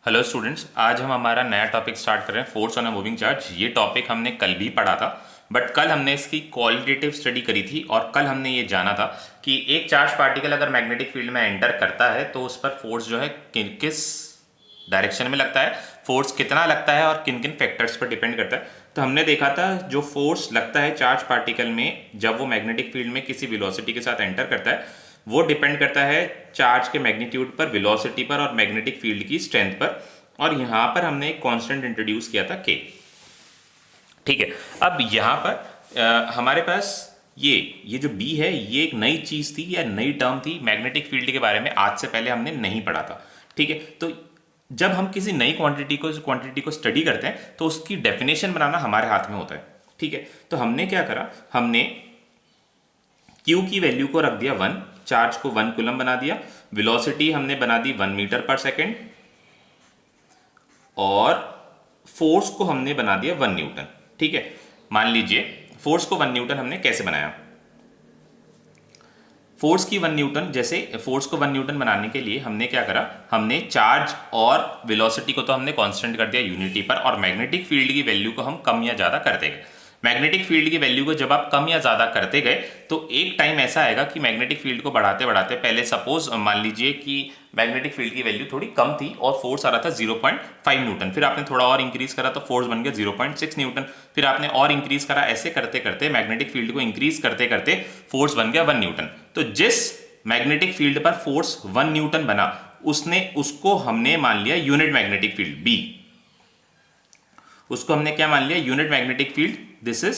Hello students, आज हम हमारा नया टॉपिक स्टार्ट कर रहे हैं, force on a moving charge. ये टॉपिक हमने कल भी पढ़ा था, बट कल हमने इसकी क्वालिटेटिव स्टडी करी थी और कल हमने ये जाना था कि एक चार्ज पार्टिकल अगर मैग्नेटिक फील्ड में एंटर करता है तो उस पर फोर्स जो है किस डायरेक्शन में लगता है, फोर्स कितना लगता है और किन किन फैक्टर्स पर डिपेंड करता है। तो हमने देखा था जो फोर्स लगता है चार्ज पार्टिकल में जब वो मैग्नेटिक फील्ड में किसी वेलोसिटी के साथ एंटर करता है, वो डिपेंड करता है चार्ज के मैग्नीट्यूड पर, वेलोसिटी पर और मैग्नेटिक फील्ड की स्ट्रेंथ पर। और यहां पर हमने एक कांस्टेंट इंट्रोड्यूस किया था के। ठीक है, अब यहां पर हमारे पास ये जो बी है, ये एक नई चीज थी या नई टर्म थी मैग्नेटिक फील्ड के बारे में, आज से पहले हमने नहीं पढ़ा था। ठीक है, तो जब हम किसी नई क्वांटिटी को स्टडी करते हैं तो उसकी डेफिनेशन बनाना हमारे हाथ में होता है। ठीक है, तो हमने क्या करा, हमने Q की वैल्यू को रख दिया 1, चार्ज को 1 कूलम बना दिया, वेलोसिटी हमने बना दी 1 मीटर पर सेकेंड और फोर्स को हमने बना दिया 1 न्यूटन। ठीक है, मान लीजिए फोर्स को 1 न्यूटन हमने कैसे बनाया। फोर्स की 1 न्यूटन, जैसे फोर्स को 1 न्यूटन बनाने के लिए हमने क्या करा, हमने चार्ज और वेलोसिटी को तो हमने कांस्टेंट कर दिया यूनिटी पर, और मैग्नेटिक फील्ड की वैल्यू को हम कम या ज्यादा करते गए। मैग्नेटिक फील्ड की वैल्यू को जब आप कम या ज्यादा करते गए तो एक टाइम ऐसा आएगा कि मैग्नेटिक फील्ड को बढ़ाते बढ़ाते, पहले सपोज मान लीजिए कि मैग्नेटिक फील्ड की वैल्यू थोड़ी कम थी और फोर्स आ रहा था 0.5 न्यूटन, फिर आपने थोड़ा और इंक्रीज करा तो फोर्स बन गया 0.6 न्यूटन, फिर आपने और इंक्रीज करा, ऐसे करते करते मैग्नेटिक फील्ड को इंक्रीज करते करते फोर्स बन गया 1 न्यूटन। तो जिस मैग्नेटिक फील्ड पर फोर्स 1 न्यूटन बना, उसको हमने मान लिया यूनिट मैग्नेटिक फील्ड बी। उसको हमने क्या मान लिया, unit magnetic field, this is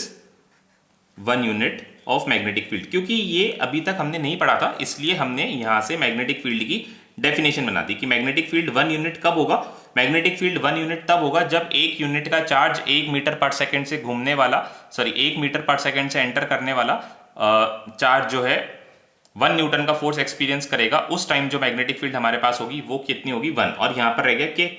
1 unit of magnetic field. क्योंकि ये अभी तक हमने नहीं पढ़ा था, इसलिए हमने यहां से मैग्नेटिक फील्ड की डेफिनेशन बना दी कि मैग्नेटिक फील्ड 1 यूनिट कब होगा। मैग्नेटिक फील्ड 1 यूनिट तब होगा जब 1 यूनिट का चार्ज 1 मीटर पर सेकेंड से घूमने वाला, 1 मीटर पर सेकेंड से एंटर करने वाला चार्ज जो है 1 न्यूटन का फोर्स एक्सपीरियंस करेगा। उस टाइम जो मैग्नेटिक फील्ड हमारे पास होगी वो कितनी होगी, 1। और यहां पर रह गया के।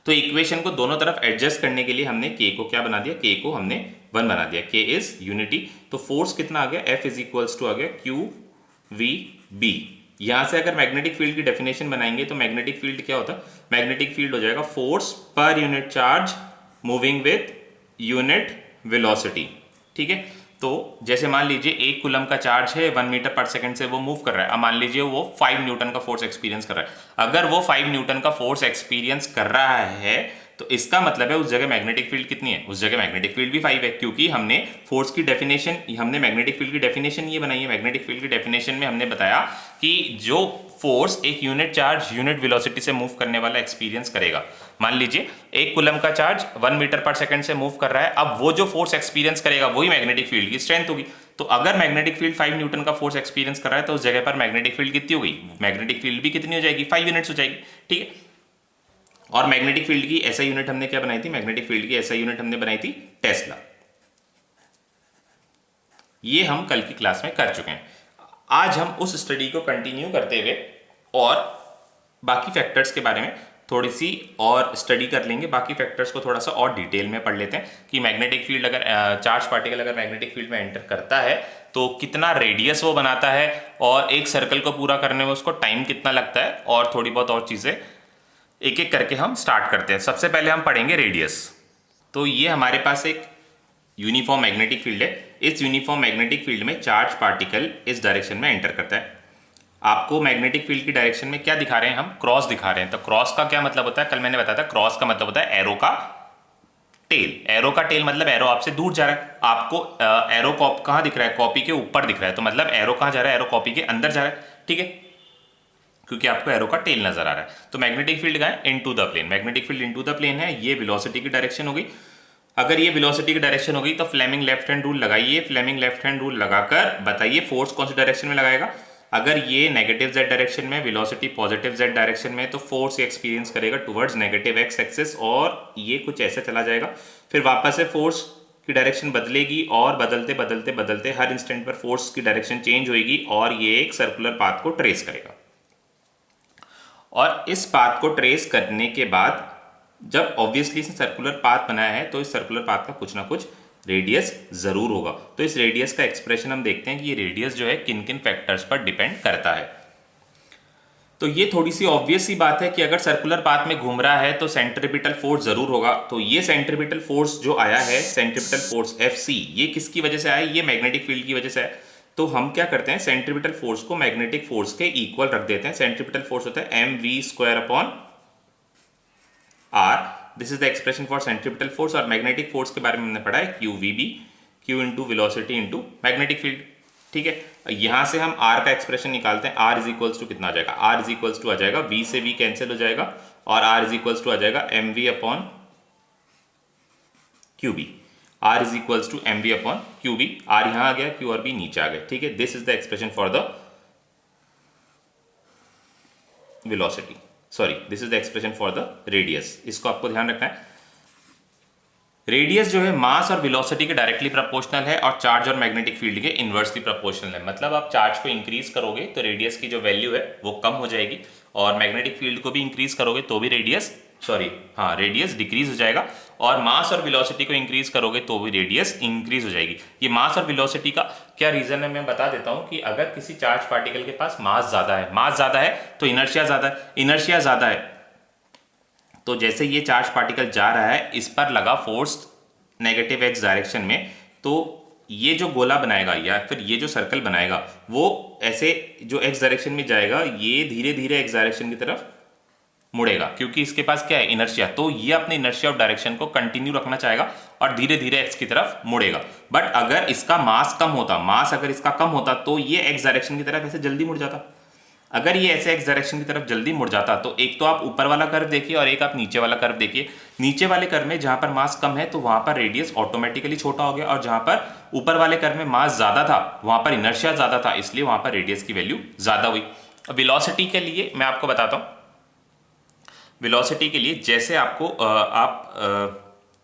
तो इक्वेशन को दोनों तरफ एडजस्ट करने के लिए हमने के को क्या बना दिया, के को हमने 1 बना दिया। के इज यूनिटी, तो फोर्स कितना आ गया, एफ इज इक्वल्स टू आ गया क्यू वी बी। यहां से अगर मैग्नेटिक फील्ड की डेफिनेशन बनाएंगे तो मैग्नेटिक फील्ड क्या होता है, मैग्नेटिक फील्ड हो जाएगा force per unit charge moving with unit velocity. ठीक है, तो जैसे मान लीजिए 1 कूलम का चार्ज है, 1 मीटर पर सेकंड से वो मूव कर रहा है। अब मान लीजिए वो 5 न्यूटन का फोर्स एक्सपीरियंस कर रहा है। अगर वो 5 न्यूटन का फोर्स एक्सपीरियंस कर रहा है तो इसका मतलब है उस जगह मैग्नेटिक फील्ड कितनी है, उस जगह मैग्नेटिक फील्ड भी 5 है, क्योंकि हमने फोर्स की डेफिनेशन, हमने मैग्नेटिक फील्ड की डेफिनेशन ये बनाई है। मैग्नेटिक फील्ड की डेफिनेशन में हमने बताया कि जो फोर्स एक यूनिट चार्ज यूनिट वेलोसिटी से मूव करने वाला एक्सपीरियंस करेगा, मान लीजिए 1 कूलम का चार्ज 1 मीटर पर सेकंड से मूव कर रहा है, अब वो जो फोर्स एक्सपीरियंस करेगा वही मैग्नेटिक फील्ड की स्ट्रेंथ होगी। तो अगर मैग्नेटिक फील्ड 5 न्यूटन का फोर्स एक्सपीरियंस कर रहा है तो उस जगह पर मैग्नेटिक फील्ड कितनी हो गई, मैग्नेटिक फील्ड भी कितनी हो जाएगी, 5 यूनिट्स हो जाएगी। ठीक है, और मैग्नेटिक फील्ड की ऐसा यूनिट हमने क्या बनाई थी, मैग्नेटिक फील्ड की ऐसा यूनिट हमने बनाई थी टेस्ला। ये हम कल की क्लास में कर चुके हैं। आज हम उस स्टडी को कंटिन्यू करते हुए और बाकी फैक्टर्स के बारे में थोड़ी सी और स्टडी कर लेंगे। बाकी फैक्टर्स को थोड़ा सा और डिटेल में पढ़ लेते हैं कि मैग्नेटिक फील्ड अगर चार्ज पार्टिकल अगर मैग्नेटिक फील्ड में एंटर करता है तो कितना रेडियस वो बनाता है, और एक सर्कल को पूरा करने में उसको टाइम कितना लगता है, और थोड़ी बहुत और चीज़ें एक एक करके हम स्टार्ट करते हैं। सबसे पहले हम पढ़ेंगे रेडियस। तो ये हमारे पास एक यूनिफॉर्म मैग्नेटिक फील्ड है। इस यूनिफॉर्म मैग्नेटिक फील्ड में चार्ज पार्टिकल इस डायरेक्शन में एंटर करता है। आपको मैग्नेटिक फील्ड की डायरेक्शन में क्या दिखा रहे हैं, हम क्रॉस दिखा रहे हैं। तो क्रॉस का क्या मतलब होता है, कल मैंने बताया था, क्रॉस का मतलब होता है एरो का टेल। एरो का टेल मतलब एरो आपसे दूर जा रहा है। आपको एरो कहाँ दिख रहा है, कॉपी के ऊपर दिख रहा है, तो मतलब एरो कहाँ जा रहा है, एरो कॉपी के अंदर जा रहा है। ठीक है, क्योंकि आपको एरो का टेल नजर आ रहा है। तो मैग्नेटिक फील्ड का है into the plane, magnetic field into the plane है। ये वेलोसिटी की डायरेक्शन होगी। अगर ये वेलोसिटी की डायरेक्शन होगी तो फ्लेमिंग लेफ्ट हैंड रूल लगाइए। फ्लेमिंग लेफ्ट हैंड रूल लगाकर बताइए फोर्स कौन सी डायरेक्शन में लगाएगा। अगर ये नेगेटिव जेड डायरेक्शन में, वेलोसिटी पॉजिटिव जेड डायरेक्शन में, तो फोर्स एक्सपीरियंस करेगा टुवर्ड्स नेगेटिव एक्स एक्सिस, और ये कुछ ऐसे चला जाएगा। फिर वापस से फोर्स की डायरेक्शन बदलेगी और बदलते बदलते बदलते हर इंस्टेंट पर फोर्स की डायरेक्शन चेंज होगी और ये एक सर्कुलर पाथ को ट्रेस करेगा। और इस पाथ को ट्रेस करने के बाद जब ऑब्वियसली इसने सर्कुलर पाथ बनाया है तो इस सर्कुलर पाथ का कुछ ना कुछ रेडियस जरूर होगा। तो इस रेडियस का एक्सप्रेशन हम देखते हैं कि ये रेडियस जो है किन किन फैक्टर्स पर डिपेंड करता है। तो ये थोड़ी सी ऑब्वियस सी बात है कि अगर सर्कुलर पाथ में घूम रहा है तो सेंट्रीपिटल फोर्स जरूर होगा। तो ये सेंट्रीपिटल फोर्स जो आया है, सेंट्रीपिटल फोर्स Fc, ये किसकी वजह से आया? ये मैग्नेटिक फील्ड की वजह से है। तो हम क्या करते हैं, सेंट्रीपिटल फोर्स को मैग्नेटिक फोर्स के इक्वल रख देते हैं। सेंट्रीपिटल फोर्स होता है mv² r। This is the expression for centripetal force. और मैग्नेटिक फोर्स के बारे में हमने पढ़ा है qvb, q into velocity into magnetic field. ठीक है, यहां से हम r का एक्सप्रेशन निकालते हैं। r इज इक्वल्स टू कितना आ जाएगा? r इज इक्वल्स टू आ जाएगा v से v कैंसिल हो जाएगा और r इज इक्वल्स टू आ जाएगा mv upon qb। r is equals to mv upon qb। r यहां आ गया, q और b नीचे आ गए। ठीक है, this is the expression for the velocity, sorry this is the expression for the radius. इसको आपको ध्यान रखना है। रेडियस जो है मास और वेलोसिटी के डायरेक्टली प्रोपोर्शनल है और चार्ज और मैग्नेटिक फील्ड के इनवर्सली प्रोपोर्शनल है। मतलब आप चार्ज को इंक्रीज करोगे तो रेडियस की जो वैल्यू है वो कम हो जाएगी, और मैग्नेटिक फील्ड को भी इंक्रीज करोगे तो भी रेडियस डिक्रीज हो जाएगा, और मास और वेलोसिटी को इंक्रीज करोगे तो भी रेडियस इंक्रीज हो जाएगी। ये मास और वेलोसिटी का क्या रीजन है मैं बता देता हूं कि अगर किसी चार्ज पार्टिकल के पास मास ज्यादा है तो इनर्शिया ज्यादा है। तो जैसे ये चार्ज पार्टिकल जा रहा है, इस पर लगा फोर्स नेगेटिव एक्स डायरेक्शन में, तो ये जो गोला बनाएगा या फिर ये जो सर्कल बनाएगा वो ऐसे जो एक्स डायरेक्शन में जाएगा, ये धीरे धीरे एक्स डायरेक्शन की तरफ मुड़ेगा, क्योंकि इसके पास क्या है? इनर्शिया। तो ये अपने इनर्शिया ऑफ डायरेक्शन को कंटिन्यू रखना चाहेगा और धीरे धीरे एक्स की तरफ मुड़ेगा। बट अगर इसका मास अगर इसका कम होता तो ये एक्स डायरेक्शन की तरफ ऐसे जल्दी मुड़ जाता। अगर ये ऐसे एक्स डायरेक्शन की तरफ जल्दी मुड़ जाता तो एक तो आप ऊपर वाला कर्व देखिए और एक आप नीचे वाला कर्व देखिए। नीचे वाले कर्व में जहां पर मास कम है तो वहां पर रेडियस ऑटोमेटिकली छोटा हो गया, और जहां पर ऊपर वाले कर्व में मास ज्यादा था वहां पर इनर्शिया ज्यादा था, इसलिए वहां पर रेडियस की वैल्यू ज्यादा हुई। वेलोसिटी के लिए मैं आपको बताता हूं। वेलोसिटी के लिए जैसे आपको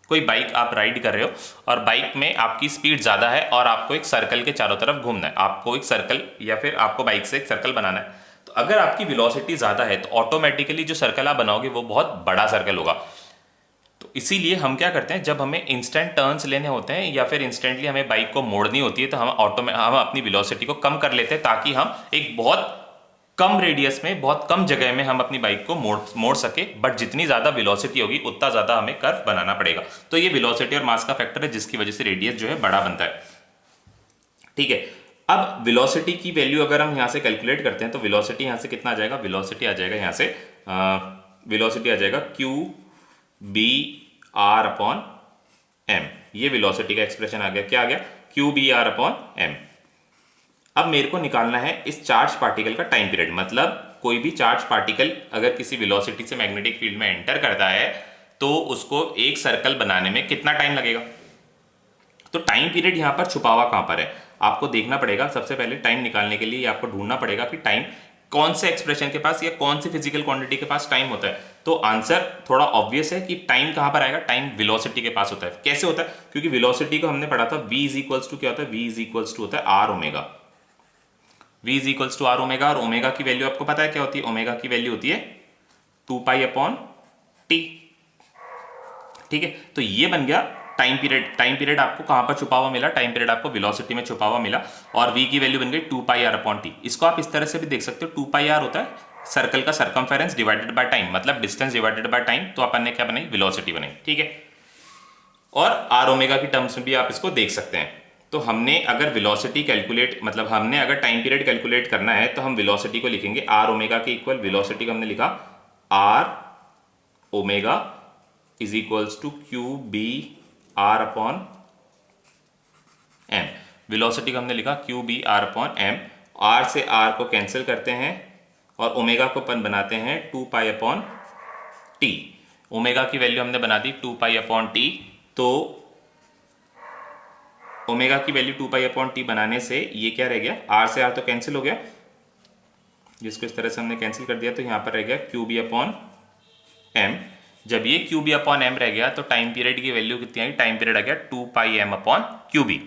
कोई बाइक आप राइड कर रहे हो और बाइक में आपकी स्पीड ज़्यादा है और आपको एक सर्कल के चारों तरफ घूमना है, आपको एक सर्कल या फिर आपको बाइक से एक सर्कल बनाना है। तो अगर आपकी वेलोसिटी ज़्यादा है तो ऑटोमेटिकली जो सर्कल आप बनाओगे वो बहुत बड़ा सर्कल होगा। तो इसीलिए हम क्या करते हैं, जब हमें इंस्टेंट टर्न्स लेने होते हैं या फिर इंस्टेंटली हमें बाइक को मोड़नी होती है तो हम अपनी वेलोसिटी को कम कर लेते हैं, ताकि हम एक बहुत कम रेडियस में, बहुत कम जगह में हम अपनी बाइक को मोड़ सके। बट जितनी ज्यादा वेलोसिटी होगी उतना ज्यादा हमें कर्व बनाना पड़ेगा। तो ये वेलोसिटी और मास का फैक्टर है जिसकी वजह से रेडियस जो है बड़ा बनता है। ठीक है, अब वेलोसिटी की वैल्यू अगर हम यहां से कैलकुलेट करते हैं तो वेलोसिटी यहां से कितना आ जाएगा? वेलोसिटी आ जाएगा यहां से वेलोसिटी आ जाएगा QBr/m। ये वेलोसिटी का एक्सप्रेशन आ गया। क्या आ गया? QBr/m। अब मेरे को निकालना है इस चार्ज पार्टिकल का टाइम पीरियड। मतलब कोई भी चार्ज पार्टिकल अगर किसी वेलोसिटी से मैग्नेटिक फील्ड में एंटर करता है तो उसको एक सर्कल बनाने में कितना टाइम लगेगा। तो टाइम पीरियड यहां पर छुपा हुआ कहां पर है आपको देखना पड़ेगा। सबसे पहले टाइम निकालने के लिए आपको ढूंढना पड़ेगा कि टाइम कौन से एक्सप्रेशन के पास या कौन सी फिजिकल क्वांटिटी के पास टाइम होता है। तो आंसर थोड़ा ऑब्वियस है कि टाइम कहां पर आएगा? टाइम वेलोसिटी के पास होता है। कैसे होता है? क्योंकि वेलोसिटी को हमने पढ़ा था v इज इक्वल्स टू क्या होता है? v इज इक्वल्स टू होता है r omega. v is equals to r omega, और ओमेगा की वैल्यू आपको पता है क्या होती है? ओमेगा की वैल्यू होती है 2π/t। ठीक है, तो ये बन गया टाइम पीरियड। टाइम पीरियड आपको कहां पर छुपा हुआ मिला? टाइम पीरियड आपको वेलोसिटी में छुपा हुआ मिला, और v की वैल्यू बन गई 2πr/t। इसको आप इस तरह से भी देख सकते हो, 2πr होता है सर्कल का सर्कमफेरेंस डिवाइडेड बाय टाइम, मतलब डिस्टेंस डिवाइडेड बाय टाइम। तो अपन ने क्या बनाई? वेलोसिटी बनाई। ठीक है, और r ओमेगा की टर्म्स में भी आप इसको देख सकते हैं। तो हमने अगर वेलोसिटी कैलकुलेट, मतलब हमने अगर टाइम पीरियड कैलकुलेट करना है तो हम वेलोसिटी को लिखेंगे r ओमेगा के इक्वल। वेलोसिटी को हमने लिखा r omega is equals to QBr/m। Velocity को हमने लिखा QBr/m। r से r को कैंसिल करते हैं और ओमेगा को अपन बनाते हैं 2π/t। ओमेगा की वैल्यू हमने बना दी 2π/t। तो ओमेगा की वैल्यू 2π/t बनाने से ये क्या रह गया? r से r तो कैंसिल हो गया, जिसको इस तरह से हमने कैंसिल कर दिया, तो यहां पर रह गया QB/m। जब ये QB/m रह गया तो टाइम पीरियड की वैल्यू कितनी आई? टाइम पीरियड आ गया 2πm/QB।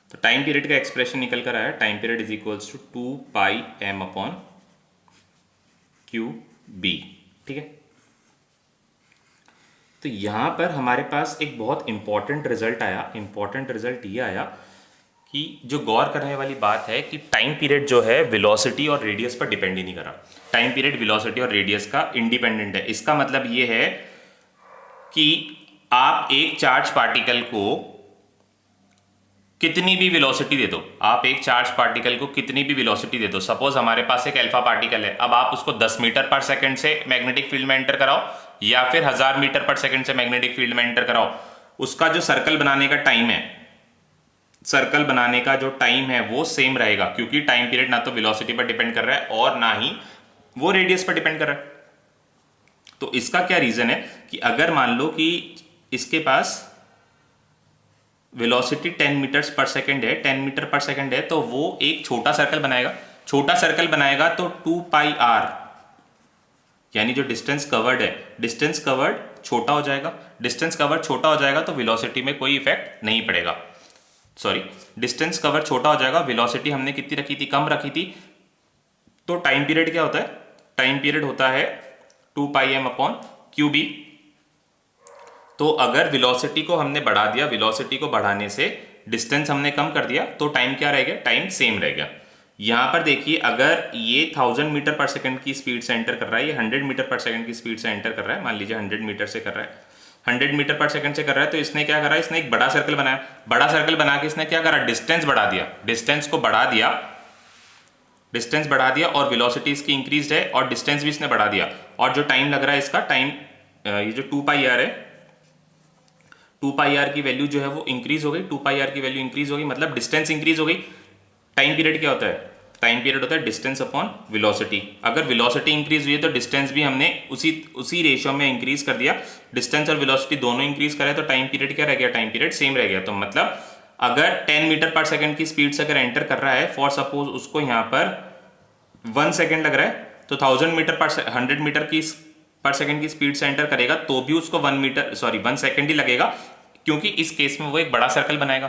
तो टाइम पीरियड का एक्सप्रेशन निकल कर आया, time period is equals to 2πm/QB। ठीक है, तो यहां पर हमारे पास एक बहुत इंपॉर्टेंट रिजल्ट आया। इंपॉर्टेंट रिजल्ट ये आया कि जो गौर करने वाली बात है कि टाइम पीरियड जो है वेलोसिटी और रेडियस पर डिपेंड ही नहीं कर रहा। टाइम पीरियड वेलोसिटी और रेडियस का इंडिपेंडेंट है। इसका मतलब ये है कि आप एक चार्ज पार्टिकल को कितनी भी वेलोसिटी दे दो, आप एक चार्ज पार्टिकल को कितनी भी वेलोसिटी दे दो, सपोज हमारे पास एक अल्फा पार्टिकल है, अब आप उसको 10 मीटर पर सेकंड से मैग्नेटिक फील्ड में एंटर कराओ या फिर 1000 मीटर पर सेकंड से मैग्नेटिक फील्ड में एंटर कराओ, उसका जो सर्कल बनाने का टाइम है, सर्कल बनाने का जो टाइम है वो सेम रहेगा, क्योंकि टाइम पीरियड ना तो वेलोसिटी पर डिपेंड कर रहा है और ना ही वो रेडियस पर डिपेंड कर रहा है। तो इसका क्या रीजन है कि अगर मान लो कि इसके पास वेलोसिटी 10 मीटर्स पर सेकंड है, 10 मीटर पर सेकंड है, तो वो एक छोटा सर्कल बनाएगा, छोटा सर्कल बनाएगा तो 2 पाई आर, यानी जो डिस्टेंस कवर्ड है, डिस्टेंस कवर्ड छोटा हो जाएगा, डिस्टेंस कवर्ड छोटा हो जाएगा तो वेलोसिटी में कोई इफेक्ट नहीं पड़ेगा। सॉरी, डिस्टेंस कवर छोटा हो जाएगा, वेलोसिटी हमने कितनी रखी थी, कम रखी थी। तो टाइम पीरियड क्या होता है, टाइम पीरियड होता है 2 पाई एम अपॉन क्यू बी। तो अगर वेलोसिटी को हमने बढ़ा दिया, वेलोसिटी को बढ़ाने से डिस्टेंस हमने कम कर दिया, तो टाइम क्या रह गया, टाइम सेम रह गया। यहां पर देखिए, अगर ये 1000 मीटर पर सेकंड की स्पीड से एंटर कर रहा है, ये 100 मीटर पर सेकंड की स्पीड से एंटर कर रहा है, मान लीजिए 100 मीटर से कर रहा है, 100 मीटर पर सेकंड से कर रहा है, तो इसने क्या करा, इसने एक बड़ा सर्कल बनाया, बड़ा सर्कल बना के इसने क्या करा, डिस्टेंस बढ़ा दिया, डिस्टेंस को बढ़ा दिया, डिस्टेंस बढ़ा दिया और वेलोसिटी इसकी इंक्रीज है और डिस्टेंस भी इसने बढ़ा दिया, और जो टाइम लग रहा है इसका टाइम, ये जो 2 पाई आर है, 2 पाई आर की वैल्यू जो है वो इंक्रीज हो गई, 2 पाई आर की वैल्यू इंक्रीज हो गई, मतलब डिस्टेंस इंक्रीज हो गई। टाइम पीरियड क्या होता है, टाइम पीरियड होता है डिस्टेंस अपॉन वेलोसिटी। अगर वेलोसिटी इंक्रीज हुई है तो डिस्टेंस भी हमने उसी रेशियो में इंक्रीज कर दिया, डिस्टेंस और वेलोसिटी दोनों इंक्रीज करे तो टाइम पीरियड क्या रह गया, टाइम पीरियड सेम रह गया। तो मतलब अगर 10 मीटर पर सेकंड की स्पीड से अगर एंटर कर रहा है, फॉर सपोज उसको यहाँ पर 1 सेकंड लग रहा है, तो 1000 मीटर पर 100 मीटर की पर सेकंड की स्पीड से एंटर करेगा तो भी उसको 1 सेकंड ही लगेगा, क्योंकि इस केस में वो एक बड़ा सर्कल बनाएगा,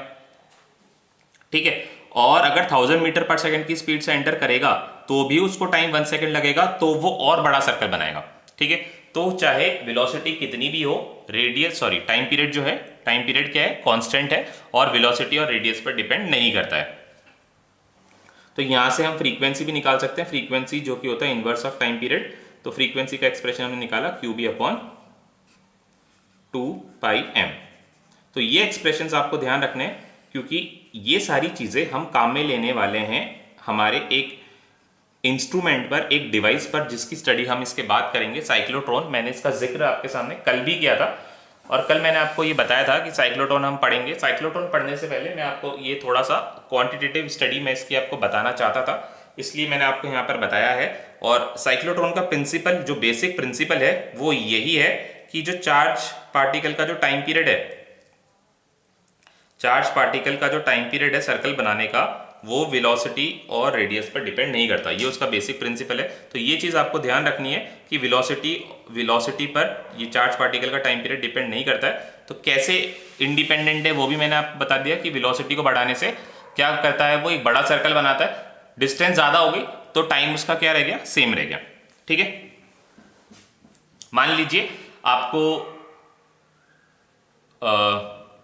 ठीक है। और अगर 1000 मीटर पर सेकंड की स्पीड से एंटर करेगा तो भी उसको टाइम 1 सेकंड लगेगा, तो वो और बड़ा सर्कल बनाएगा, ठीक है। तो चाहे वेलोसिटी कितनी भी हो, टाइम पीरियड जो है, टाइम पीरियड क्या है, कांस्टेंट है और वेलोसिटी और रेडियस पर डिपेंड नहीं करता है। तो यहां से हम फ्रीक्वेंसी भी निकाल सकते हैं, फ्रीक्वेंसी जो कि होता है इनवर्स ऑफ टाइम पीरियड। तो फ्रीक्वेंसी का एक्सप्रेशन हमने निकाला क्यू बी अपॉन 2 पाई एम। तो ये एक्सप्रेशंस आपको ध्यान रखने हैं, क्योंकि ये सारी चीजें हम काम में लेने वाले हैं हमारे एक इंस्ट्रूमेंट पर, एक डिवाइस पर, जिसकी स्टडी हम इसके बाद करेंगे, साइक्लोट्रॉन। मैंने इसका जिक्र आपके सामने कल भी किया था और कल मैंने आपको ये बताया था कि साइक्लोट्रॉन हम पढ़ेंगे। साइक्लोट्रॉन पढ़ने से पहले मैं आपको ये थोड़ा सा क्वांटिटेटिव स्टडी मैं इसकी आपको बताना चाहता था, इसलिए मैंने आपको यहाँ पर बताया है। और साइक्लोट्रॉन का प्रिंसिपल, जो बेसिक प्रिंसिपल है वो यही है कि जो चार्ज पार्टिकल का जो टाइम पीरियड है, चार्ज पार्टिकल का जो टाइम पीरियड है सर्कल बनाने का, वो वेलोसिटी और रेडियस पर डिपेंड नहीं करता। ये उसका बेसिक प्रिंसिपल है। तो ये चीज आपको ध्यान रखनी है कि वेलोसिटी पर ये चार्ज पार्टिकल का टाइम पीरियड डिपेंड नहीं करता है। तो कैसे इंडिपेंडेंट है वो भी मैंने आपको बता दिया कि वेलोसिटी को बढ़ाने से क्या करता है, वो एक बड़ा सर्कल बनाता है, डिस्टेंस ज्यादा हो गई तो टाइम उसका क्या रह गया, सेम रह गया, ठीक है। मान लीजिए आपको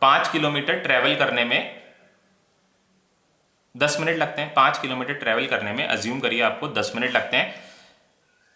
5 किलोमीटर ट्रेवल करने में 10 मिनट लगते हैं, 5 किलोमीटर ट्रेवल करने में अज्यूम करिए आपको 10 मिनट लगते हैं।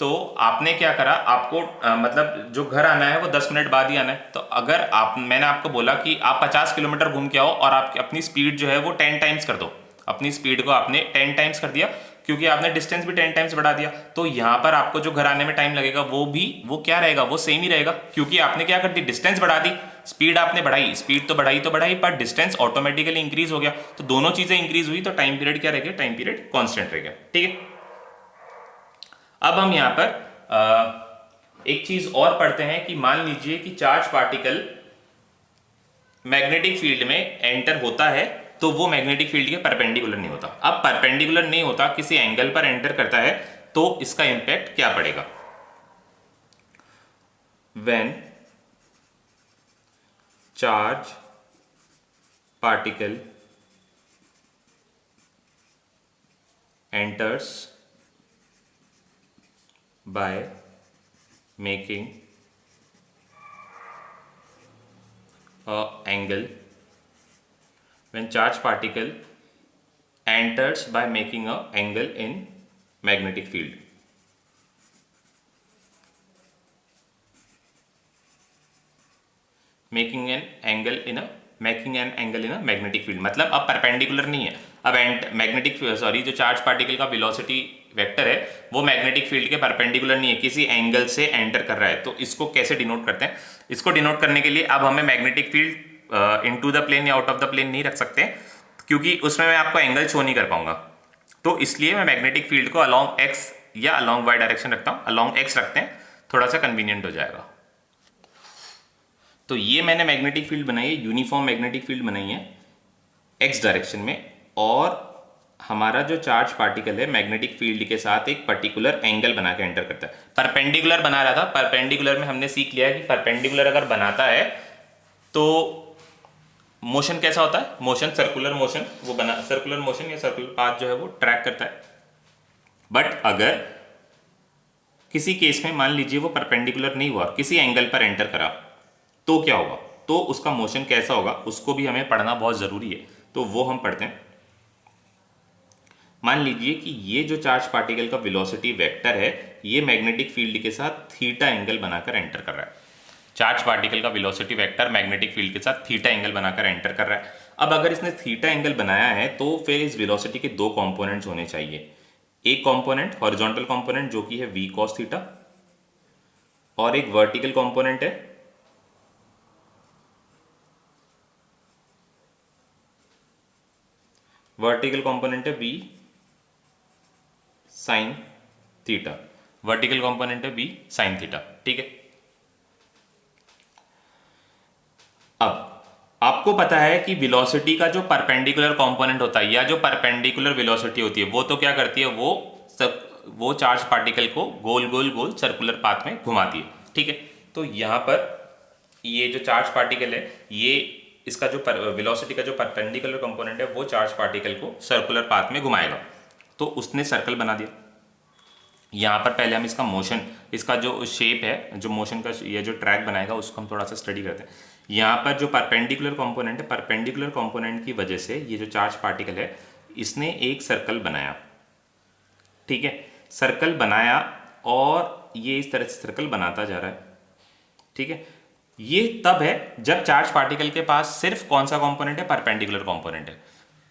तो आपने क्या करा, आपको मतलब जो घर आना है वो 10 मिनट बाद ही आना है। तो अगर मैंने आपको बोला कि आप 50 किलोमीटर घूम के आओ और आप अपनी स्पीड जो है वो 10 टाइम्स कर दो, अपनी स्पीड को आपने 10 टाइम्स कर दिया, क्योंकि आपने डिस्टेंस भी 10 टाइम्स बढ़ा दिया। तो यहां पर आपको जो घर आने में टाइम लगेगा वो क्या रहेगा, वो सेम ही रहेगा, क्योंकि आपने क्या कर दी, डिस्टेंस बढ़ा दी, स्पीड आपने बढ़ाई, स्पीड तो बढ़ाई पर डिस्टेंस ऑटोमेटिकली इंक्रीज हो गया। तो दोनों चीजें इंक्रीज हुई तो टाइम पीरियड क्या रह गया, टाइम पीरियड कांस्टेंट रह गया, ठीक है। अब हम यहां पर एक चीज और पढ़ते हैं कि मान लीजिए कि चार्ज पार्टिकल मैग्नेटिक फील्ड में एंटर होता है तो वो मैग्नेटिक फील्ड के परपेंडिकुलर नहीं होता। अब परपेंडिकुलर नहीं होता, किसी एंगल पर एंटर करता है, तो इसका इंपैक्ट क्या पड़ेगा। When charge particle enters by making a angle, when charge particle enters by making a angle in magnetic field. Making an angle in a magnetic field, मतलब अब परपेंडिकुलर नहीं है, अब जो चार्ज पार्टिकल का वेलोसिटी वेक्टर है वो magnetic field के परपेंडिकुलर नहीं है, किसी एंगल से एंटर कर रहा है। तो इसको कैसे डिनोट करते हैं? इसको डिनोट करने के लिए अब हमें magnetic field into the plane या आउट ऑफ द प्लेन नहीं रख सकते, क्योंकि उसमें मैं आपको एंगल शो नहीं कर पाऊंगा। तो इसलिए मैं मैग्नेटिक फील्ड को अलॉन्ग एक्स या अलॉन्ग वाई डायरेक्शन रखता हूँ। अलॉन्ग एक्स रखते हैं, थोड़ा सा कन्वीनियंट हो जाएगा। तो ये मैंने मैग्नेटिक फील्ड बनाई है, यूनिफॉर्म मैग्नेटिक फील्ड बनाई है एक्स डायरेक्शन में, और हमारा जो चार्ज पार्टिकल है मैग्नेटिक फील्ड के साथ एक पर्टिकुलर एंगल बना के एंटर करता है। परपेंडिकुलर बना रहा था, परपेंडिकुलर में हमने सीख लिया कि परपेंडिकुलर अगर बनाता है तो मोशन कैसा होता है, मोशन सर्कुलर मोशन, वो बना सर्कुलर मोशन या सर्कुलर पाथ जो है वो ट्रैक करता है। बट अगर किसी केस में मान लीजिए वो परपेंडिकुलर नहीं हुआ, किसी एंगल पर एंटर करा, तो क्या होगा, तो उसका मोशन कैसा होगा उसको भी हमें पढ़ना बहुत जरूरी है। तो वो हम पढ़ते हैं। मान लीजिए कि ये जो चार्ज पार्टिकल का वेलोसिटी वेक्टर है ये मैग्नेटिक फील्ड के साथ थीटा एंगल बनाकर एंटर कर रहा है। चार्ज पार्टिकल का वेलोसिटी वेक्टर मैग्नेटिक फील्ड के साथ थीटा एंगल बनाकर एंटर कर रहा है। अब अगर इसने थीटा एंगल बनाया है तो फिर इस वेलोसिटी के दो कंपोनेंट्स होने चाहिए। एक कंपोनेंट हॉरिजॉन्टल कंपोनेंट जो कि है v cos थीटा, और एक वर्टिकल कंपोनेंट है v sin theta. Vertical component है v sin थीटा, ठीक है। अब आपको पता है कि वेलोसिटी का जो परपेंडिकुलर कंपोनेंट होता है या जो परपेंडिकुलर वेलोसिटी होती है वो तो क्या करती है, वो चार्ज पार्टिकल को गोल गोल गोल सर्कुलर पाथ में घुमाती है, ठीक है। तो यहाँ पर ये जो चार्ज पार्टिकल है ये इसका जो वेलोसिटी का जो परपेंडिकुलर कंपोनेंट है वो चार्ज पार्टिकल को सर्कुलर पाथ में घुमाएगा। तो उसने सर्कल बना दिया। यहाँ पर पहले हम इसका मोशन, इसका जो शेप है, जो मोशन का ये जो ट्रैक बनाएगा उसको हम थोड़ा सा स्टडी करते हैं। यहाँ पर जो परपेंडिकुलर कंपोनेंट है, परपेंडिकुलर कंपोनेंट की वजह से ये जो चार्ज पार्टिकल है इसने एक सर्कल बनाया, ठीक है। सर्कल बनाया और ये इस तरह से सर्कल बनाता जा रहा है, ठीक है। ये तब है जब चार्ज पार्टिकल के पास सिर्फ कौन सा कंपोनेंट है, परपेंडिकुलर कंपोनेंट है।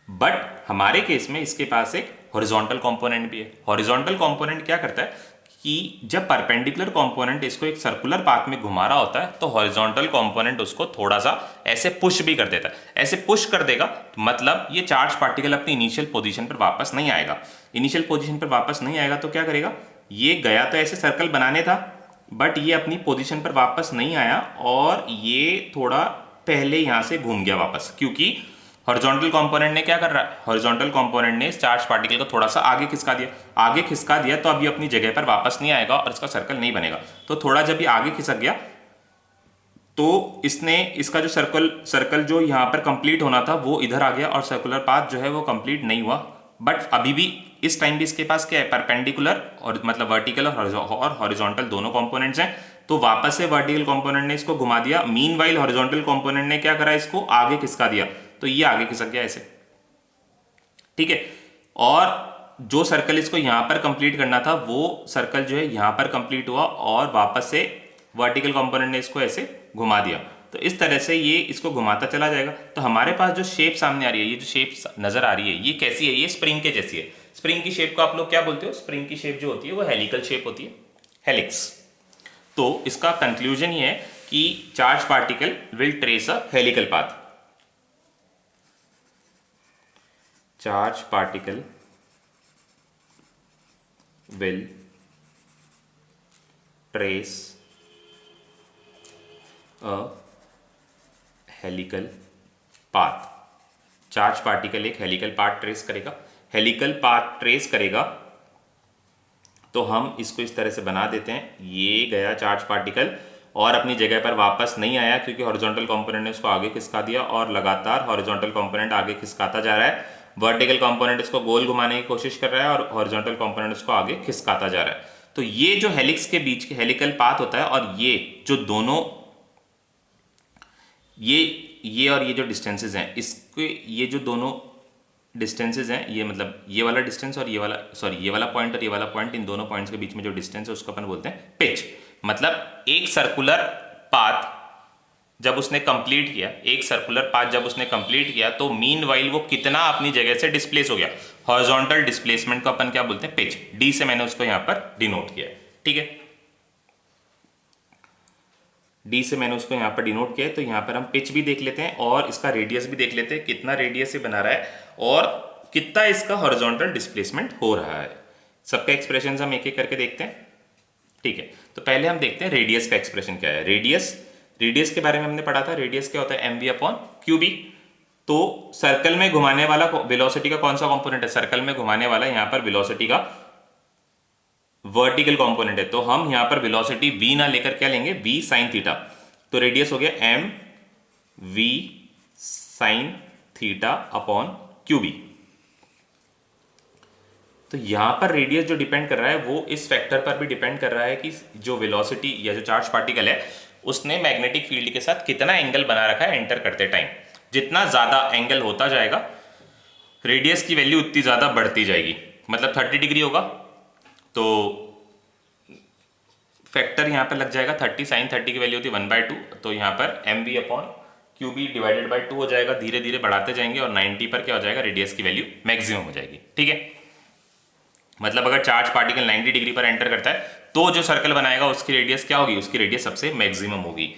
बट हमारे केस में इसके पास एक हॉरिजॉन्टल कंपोनेंट भी है। हॉरिजॉन्टल कंपोनेंट क्या करता है कि जब परपेंडिकुलर कंपोनेंट इसको एक सर्कुलर पाथ में घुमा रहा होता है तो हॉरिजॉन्टल कंपोनेंट उसको थोड़ा सा ऐसे पुश भी कर देता है। ऐसे पुश कर देगा तो मतलब ये चार्ज पार्टिकल अपनी इनिशियल पोजीशन पर वापस नहीं आएगा। इनिशियल पोजीशन पर वापस नहीं आएगा तो क्या करेगा, ये गया तो ऐसे सर्कल बनाने था बट ये अपनी पोजीशन पर वापस नहीं आया और ये थोड़ा पहले यहां से घूम गया वापस, क्योंकि हॉरिजॉन्टल कंपोनेंट ने क्या कर रहा है, हॉरिजॉन्टल कंपोनेंट ने इस चार्ज पार्टिकल को थोड़ा सा आगे खिसका दिया। आगे खिसका दिया तो अभी अपनी जगह पर वापस नहीं आएगा और इसका सर्कल नहीं बनेगा। तो थोड़ा जब ये आगे खिसक गया तो इसने इसका जो सर्कल जो यहाँ पर कंप्लीट होना था वो इधर आ गया और सर्कुलर पाथ जो है वो कंप्लीट नहीं हुआ। बट अभी भी इस टाइम भी इसके पास क्या है, परपेंडिकुलर और मतलब वर्टिकल और हॉरिजॉन्टल दोनों कंपोनेंट्स हैं। तो वापस से वर्टिकल कंपोनेंट ने इसको घुमा दिया, मीनवाइल हॉरिजॉन्टल कंपोनेंट ने क्या करा, इसको आगे खिसका दिया। तो ये आगे खिसक गया ऐसे, ठीक है। और जो सर्कल इसको यहां पर कंप्लीट करना था वो सर्कल जो है यहां पर कंप्लीट हुआ और वापस से वर्टिकल कंपोनेंट ने इसको ऐसे घुमा दिया। तो इस तरह से ये इसको घुमाता चला जाएगा। तो हमारे पास जो शेप सामने आ रही है, ये जो शेप नजर आ रही है ये कैसी है, ये स्प्रिंग के जैसी है। स्प्रिंग की शेप को आप लोग क्या बोलते हो, स्प्रिंग की शेप जो होती है वो हेलिकल शेप होती है, हेलिक्स। तो इसका कंक्लूजन ये है कि charge particle will trace a helical path. Charge particle will trace a helical path। Charge particle एक हेलिकल पाथ ट्रेस करेगा। हेलिकल पाथ ट्रेस करेगा तो हम इसको इस तरह से बना देते हैं, ये गया चार्ज पार्टिकल और अपनी जगह पर वापस नहीं आया क्योंकि हॉरिजॉन्टल कंपोनेंट ने उसको आगे खिसका दिया और लगातार हॉरिजॉन्टल कंपोनेंट आगे खिसकाता जा रहा है। वर्टिकल कंपोनेंट इसको गोल घुमाने की कोशिश कर रहा है और हॉरिजॉन्टल कंपोनेंट इसको आगे खिसकाता जा रहा है। तो ये जो हेलिक्स के बीच के हेलिकल पाथ होता है और ये जो दोनों ये और ये जो डिस्टेंसेस हैं इसके, ये जो दोनों डिस्टेंसेज हैं, ये मतलब ये वाला डिस्टेंस और ये वाला, सॉरी ये वाला पॉइंट और ये वाला पॉइंट, इन दोनों पॉइंट्स के बीच में जो डिस्टेंस है उसको अपन बोलते हैं पिच। मतलब एक सर्कुलर पाथ जब उसने कंप्लीट किया, एक सर्कुलर पाथ जब उसने कंप्लीट किया, तो मीन वाइल वो कितना अपनी जगह से डिस्प्लेस हो गया, हॉरिजॉन्टल डिस्प्लेसमेंट को अपन क्या बोलते हैं, पिच। डी से मैंने उसको यहां पर डिनोट किया, ठीक है, डी से मैंने उसको यहाँ पर डिनोट किया है। तो यहाँ पर हम पिच भी देख लेते हैं और इसका रेडियस भी देख लेते हैं, कितना रेडियस से बना रहा है और कितना इसका हॉरिजॉन्टल डिस्प्लेसमेंट हो रहा है। सबका एक्सप्रेशन हम एक एक करके देखते हैं, ठीक है। तो पहले हम देखते हैं रेडियस का एक्सप्रेशन क्या है। रेडियस के बारे में हमने पढ़ा था, रेडियस क्या होता है, m v upon q b. तो सर्कल में घुमाने वाला वेलोसिटी का कौन सा कंपोनेंट है, सर्कल में घुमाने वाला यहाँ पर वेलोसिटी का वर्टिकल कंपोनेंट है। तो हम यहां पर वेलोसिटी v ना लेकर क्या लेंगे, v साइन थीटा। तो रेडियस हो गया m v sine theta upon q b. तो यहां पर रेडियस जो डिपेंड कर रहा है वो इस फैक्टर पर भी डिपेंड कर रहा है कि जो वेलोसिटी या जो चार्ज पार्टिकल है उसने मैग्नेटिक फील्ड के साथ कितना एंगल बना रखा है एंटर करते टाइम। जितना ज्यादा एंगल होता जाएगा रेडियस की वैल्यू उतनी ज्यादा बढ़ती जाएगी। मतलब 30 डिग्री होगा तो फैक्टर यहाँ पर लग जाएगा 30, साइन 30 की वैल्यू होती है 1/2, तो यहाँ पर m v upon q b divided by 2 हो जाएगा। धीरे धीरे बढ़ाते जाएंगे और 90 पर क्या हो जाएगा, रेडियस की वैल्यू मैक्सिमम हो जाएगी, ठीक है। मतलब अगर चार्ज पार्टिकल 90 डिग्री पर एंटर करता है तो जो सर्कल बनाएगा उसकी रेडियस क्या होगी, उसकी रेडियस सबसे मैक्सिमम होगी।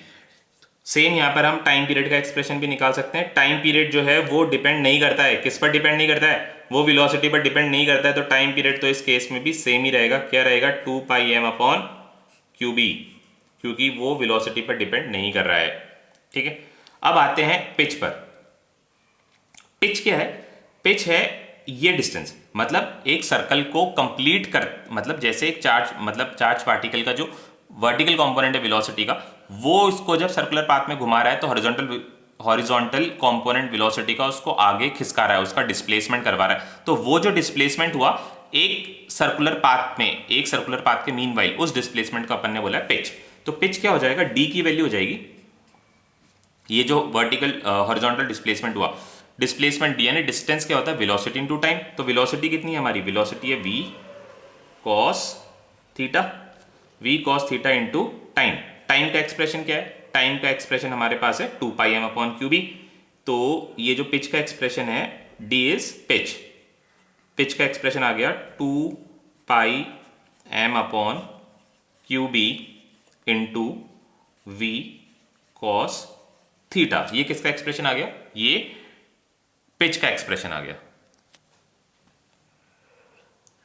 सेम यहाँ पर हम टाइम पीरियड का एक्सप्रेशन भी निकाल सकते हैं। टाइम पीरियड जो है वो डिपेंड नहीं करता है, किस पर डिपेंड नहीं करता है, वो वेलोसिटी पर डिपेंड नहीं करता है। तो टाइम पीरियड तो इस केस में भी सेम ही रहेगा, क्या रहेगा, 2πm अपॉन क्यू बी, क्योंकि वो वेलोसिटी पर डिपेंड नहीं कर रहा है, ठीक है। अब आते हैं पिच पर। पिच क्या है, पिच है ये डिस्टेंस, मतलब एक सर्कल को कंप्लीट कर, मतलब जैसे एक चार्ज पार्टिकल का जो वर्टिकल कंपोनेंट है वेलोसिटी का, वो इसको जब सर्कुलर पाथ में घुमा रहा है तो हॉरिजॉन्टल कंपोनेंट वेलोसिटी का उसको आगे खिसका रहा है, उसका डिस्प्लेसमेंट करवा रहा है। तो वो जो डिस्प्लेसमेंट हुआ एक सर्कुलर पाथ के मीन वाइल, उस डिस्प्लेसमेंट का अपन ने बोला पिच। तो पिच क्या हो जाएगा, डी की वैल्यू हो जाएगी, ये जो वर्टिकल हॉरिजॉन्टल डिस्प्लेसमेंट हुआ, डिस्प्लेसमेंट डी यानी डिस्टेंस क्या होता है, वेलोसिटी इनटू टाइम। तो वेलोसिटी कितनी है हमारी, वेलोसिटी है v cos theta into time. Time का एक्सप्रेशन क्या है, टाइम का एक्सप्रेशन हमारे पास है 2πm अपॉन क्यू बी। तो ये जो पिच का एक्सप्रेशन है d इज पिच का एक्सप्रेशन आ गया 2πm upon q b into v cos theta. ये किसका एक्सप्रेशन आ गया, ये पिच का एक्सप्रेशन आ गया,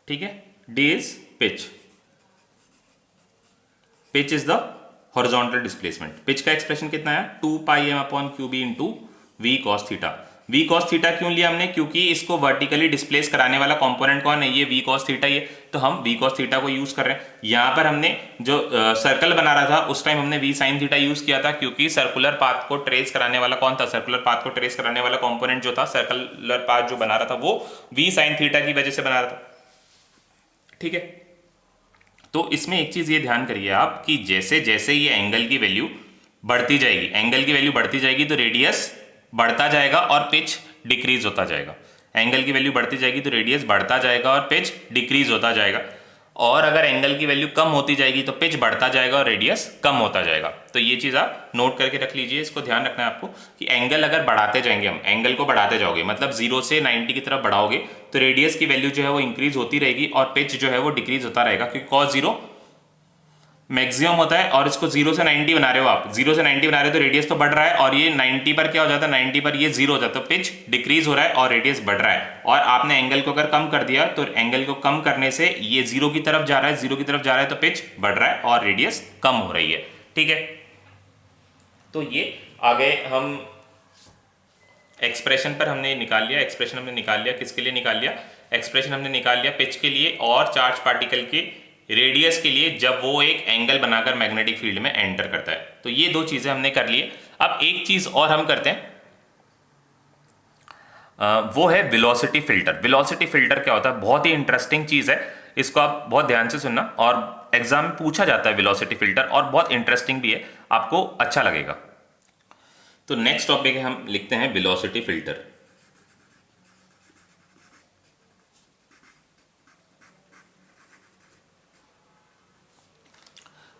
ठीक है। d is pitch is the horizontal displacement. Pitch का एक्सप्रेशन कितना है, 2πm upon q b into v cos theta. V cos theta क्यों लिया हमने, क्योंकि इसको वर्टिकली डिस्प्लेस कराने वाला कंपोनेंट कौन है, ये वी कॉस थीटा ही है, तो हम वी कॉस थीटा को यूज कर रहे हैं। यहां पर हमने जो सर्कल बना रहा था उस टाइम हमने वी साइन थीटा यूज किया था, क्योंकि सर्कुलर पाथ को ट्रेस कराने वाला कौन था, सर्कुलर पाथ को ट्रेस कराने वाला कंपोनेंट जो था, सर्कुलर पाथ जो बना रहा था वो वी साइन थीटा की वजह से बना रहा था, ठीक है। तो इसमें एक चीज ये ध्यान करिए आप कि जैसे जैसे ये एंगल की वैल्यू बढ़ती जाएगी, तो रेडियस बढ़ता जाएगा और पिच डिक्रीज होता जाएगा। एंगल की वैल्यू बढ़ती जाएगी तो रेडियस बढ़ता जाएगा और पिच डिक्रीज होता जाएगा। और अगर एंगल की वैल्यू कम होती जाएगी तो पिच बढ़ता जाएगा और रेडियस कम होता जाएगा। तो ये चीज आप नोट करके रख लीजिए, इसको ध्यान रखना है आपको कि एंगल अगर बढ़ाते जाएंगे, हम एंगल को बढ़ाते जाओगे, मतलब 0 से 90 की तरफ बढ़ाओगे तो रेडियस की वैल्यू जो है वो इंक्रीज होती रहेगी और पिच जो है वो डिक्रीज होता रहेगा, क्योंकि cos 0 मैक्सिमम होता है और इसको 0 से 90 बना रहे हो आप, 0 से 90 बना रहे हो तो रेडियस तो बढ़ रहा है और ये 90 पर क्या हो जाता है, 90 पर ये 0 हो जाता है, तो पिच डिक्रीज हो रहा है और रेडियस बढ़ रहा है। और आपने एंगल को अगर कम कर दिया तो एंगल को कम करने से ये 0 की तरफ जा रहा है, 0 की तरफ जा रहा है तो पिच बढ़ रहा है और रेडियस कम हो रही है, ठीक है। तो ये आगे हम एक्सप्रेशन पर हमने निकाल लिया, एक्सप्रेशन हमने निकाल लिया, किसके लिए निकाल लिया, एक्सप्रेशन हमने निकाल लिया पिच के लिए और चार्ज पार्टिकल के रेडियस के लिए, जब वो एक एंगल बनाकर मैग्नेटिक फील्ड में एंटर करता है। तो ये दो चीजें हमने कर लिए। अब एक चीज और हम करते हैं, वो है वेलोसिटी फिल्टर। वेलोसिटी फिल्टर क्या होता है, बहुत ही इंटरेस्टिंग चीज है, इसको आप बहुत ध्यान से सुनना, और एग्जाम में पूछा जाता है वेलोसिटी फिल्टर और बहुत इंटरेस्टिंग भी है, आपको अच्छा लगेगा। तो नेक्स्ट टॉपिक है, हम लिखते हैं वेलोसिटी फिल्टर।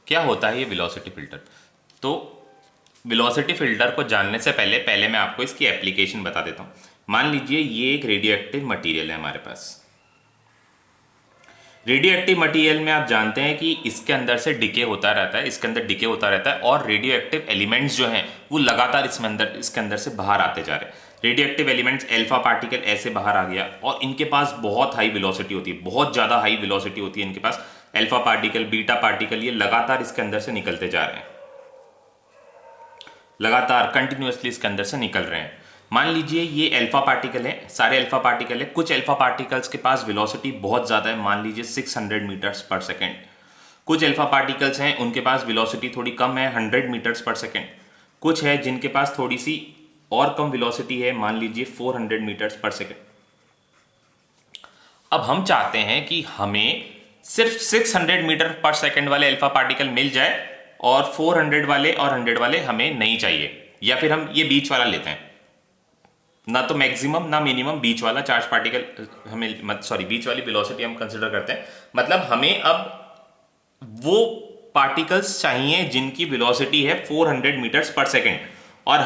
क्या होता है ये वेलोसिटी फिल्टर? तो वेलोसिटी फिल्टर को जानने से पहले मैं आपको इसकी एप्लीकेशन बता देता हूँ। मान लीजिए ये एक रेडियो एक्टिव मटीरियल है हमारे पास। रेडियो एक्टिव मटीरियल में आप जानते हैं कि इसके अंदर से डिके होता रहता है, इसके अंदर डिके होता रहता है, और रेडियो एक्टिव एलिमेंट्स जो हैं वो लगातार इसके अंदर से बाहर आते जा रहे हैं। Radio active elements alpha particle ऐसे बाहर आ गया, और इनके पास बहुत हाई वेलोसिटी होती है, बहुत ज़्यादा हाई वेलोसिटी होती है इनके पास। अल्फा पार्टिकल, बीटा पार्टिकल, ये लगातार इसके अंदर से निकलते जा रहे हैं, लगातार कंटिन्यूअसली इसके अंदर से निकल रहे हैं। मान लीजिए ये अल्फा पार्टिकल है, सारे अल्फा पार्टिकल है। कुछ अल्फा पार्टिकल्स के पास वेलोसिटी बहुत ज़्यादा है, मान लीजिए 600 मीटर्स पर सेकेंड। कुछ अल्फा पार्टिकल्स हैं उनके पास वेलोसिटी थोड़ी कम है, 100 मीटर्स पर सेकेंड। कुछ है जिनके पास थोड़ी सी और कम वेलोसिटी है, मान लीजिए 400 मीटर्स पर सेकेंड। अब हम चाहते हैं कि हमें सिर्फ 600 मीटर पर सेकेंड वाले अल्फा पार्टिकल मिल जाए, और 400 वाले और 100 वाले हमें नहीं चाहिए, या फिर हम ये बीच वाला लेते हैं, ना तो मैक्सिमम ना मिनिमम, बीच वाला चार्ज पार्टिकल हमें, बीच वाली वेलोसिटी हम कंसिडर करते हैं। मतलब हमें अब वो पार्टिकल्स चाहिए जिनकी वेलोसिटी है 400 मीटर्स पर सेकेंड, और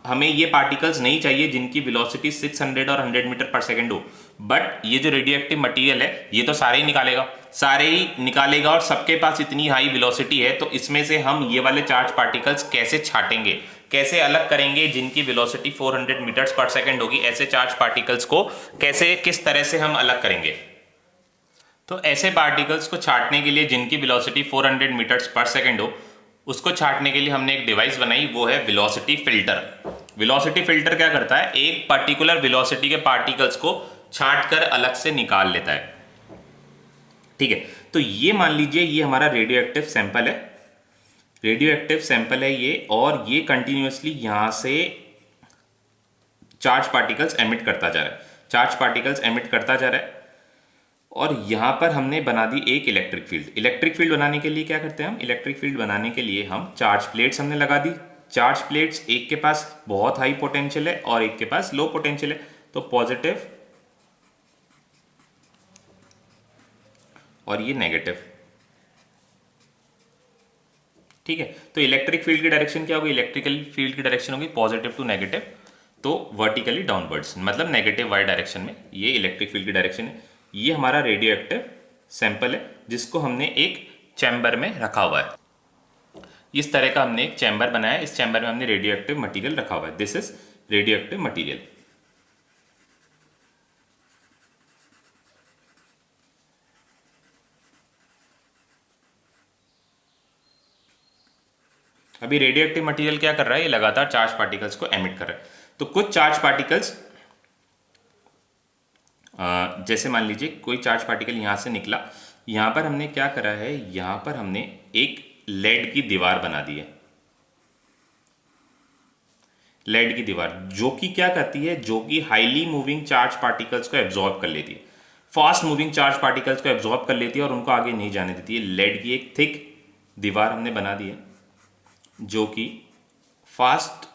हमें ये पार्टिकल्स नहीं चाहिए जिनकी वेलोसिटी 600 और 100 मीटर पर सेकेंड हो। बट ये जो रेडियो एक्टिव मटीरियल है ये तो सारे ही निकालेगा, और सबके पास इतनी हाई वेलोसिटी है, तो इसमें से हम ये वाले चार्ज पार्टिकल्स कैसे छाटेंगे, कैसे अलग करेंगे जिनकी वेलोसिटी 400 मीटर्स पर सेकेंड होगी। ऐसे चार्ज पार्टिकल्स को किस तरह से हम अलग करेंगे? तो ऐसे पार्टिकल्स को छाटने के लिए जिनकी वेलोसिटी 400 मीटर्स पर सेकेंड हो, उसको छाटने के लिए हमने एक डिवाइस बनाई, वो है वेलोसिटी फिल्टर। वेलोसिटी फिल्टर क्या करता है? एक पर्टिकुलर वेलोसिटी के पार्टिकल्स को छाट कर अलग से निकाल लेता है। ठीक है, तो ये मान लीजिए ये हमारा रेडियो एक्टिव सैंपल है, रेडियो एक्टिव सैंपल है ये, और ये कंटिन्यूअसली यहां से चार्ज पार्टिकल्स एमिट करता जा रहा है, चार्ज पार्टिकल्स एमिट करता जा रहा है। और यहां पर हमने बना दी एक इलेक्ट्रिक फील्ड। इलेक्ट्रिक फील्ड बनाने के लिए क्या करते हैं हम? इलेक्ट्रिक फील्ड बनाने के लिए हम चार्ज प्लेट्स हमने लगा दी। चार्ज प्लेट्स, एक के पास बहुत हाई पोटेंशियल है और एक के पास लो पोटेंशियल है, तो पॉजिटिव और ये नेगेटिव। ठीक है, तो इलेक्ट्रिक फील्ड की डायरेक्शन क्या होगी? इलेक्ट्रिकल फील्ड की डायरेक्शन होगी पॉजिटिव टू नेगेटिव, तो वर्टिकली डाउनवर्ड्स, मतलब नेगेटिव वाई डायरेक्शन में ये इलेक्ट्रिक फील्ड की डायरेक्शन है। ये हमारा रेडियो एक्टिव सैंपल है जिसको हमने एक चैम्बर में रखा हुआ है। इस तरह का हमने एक चैम्बर बनाया है, इस चैम्बर में हमने रेडियो एक्टिव मटीरियल रखा हुआ है। This is radio active material. अभी रेडियो एक्टिव मटीरियल क्या कर रहा है? ये लगातार चार्ज पार्टिकल्स को एमिट कर रहा है। तो कुछ चार्ज पार्टिकल्स, जैसे मान लीजिए कोई चार्ज पार्टिकल यहां से निकला, यहां पर हमने क्या करा है? यहां पर हमने एक लेड की दीवार बना दी है, लेड की दीवार, जो कि क्या करती है? जो कि हाईली मूविंग चार्ज पार्टिकल्स को एब्जॉर्ब कर लेती है, फास्ट मूविंग चार्ज पार्टिकल्स को एब्जॉर्ब कर लेती है और उनको आगे नहीं जाने देती है। लेड की एक थिक दीवार हमने बना दी है जो कि फास्ट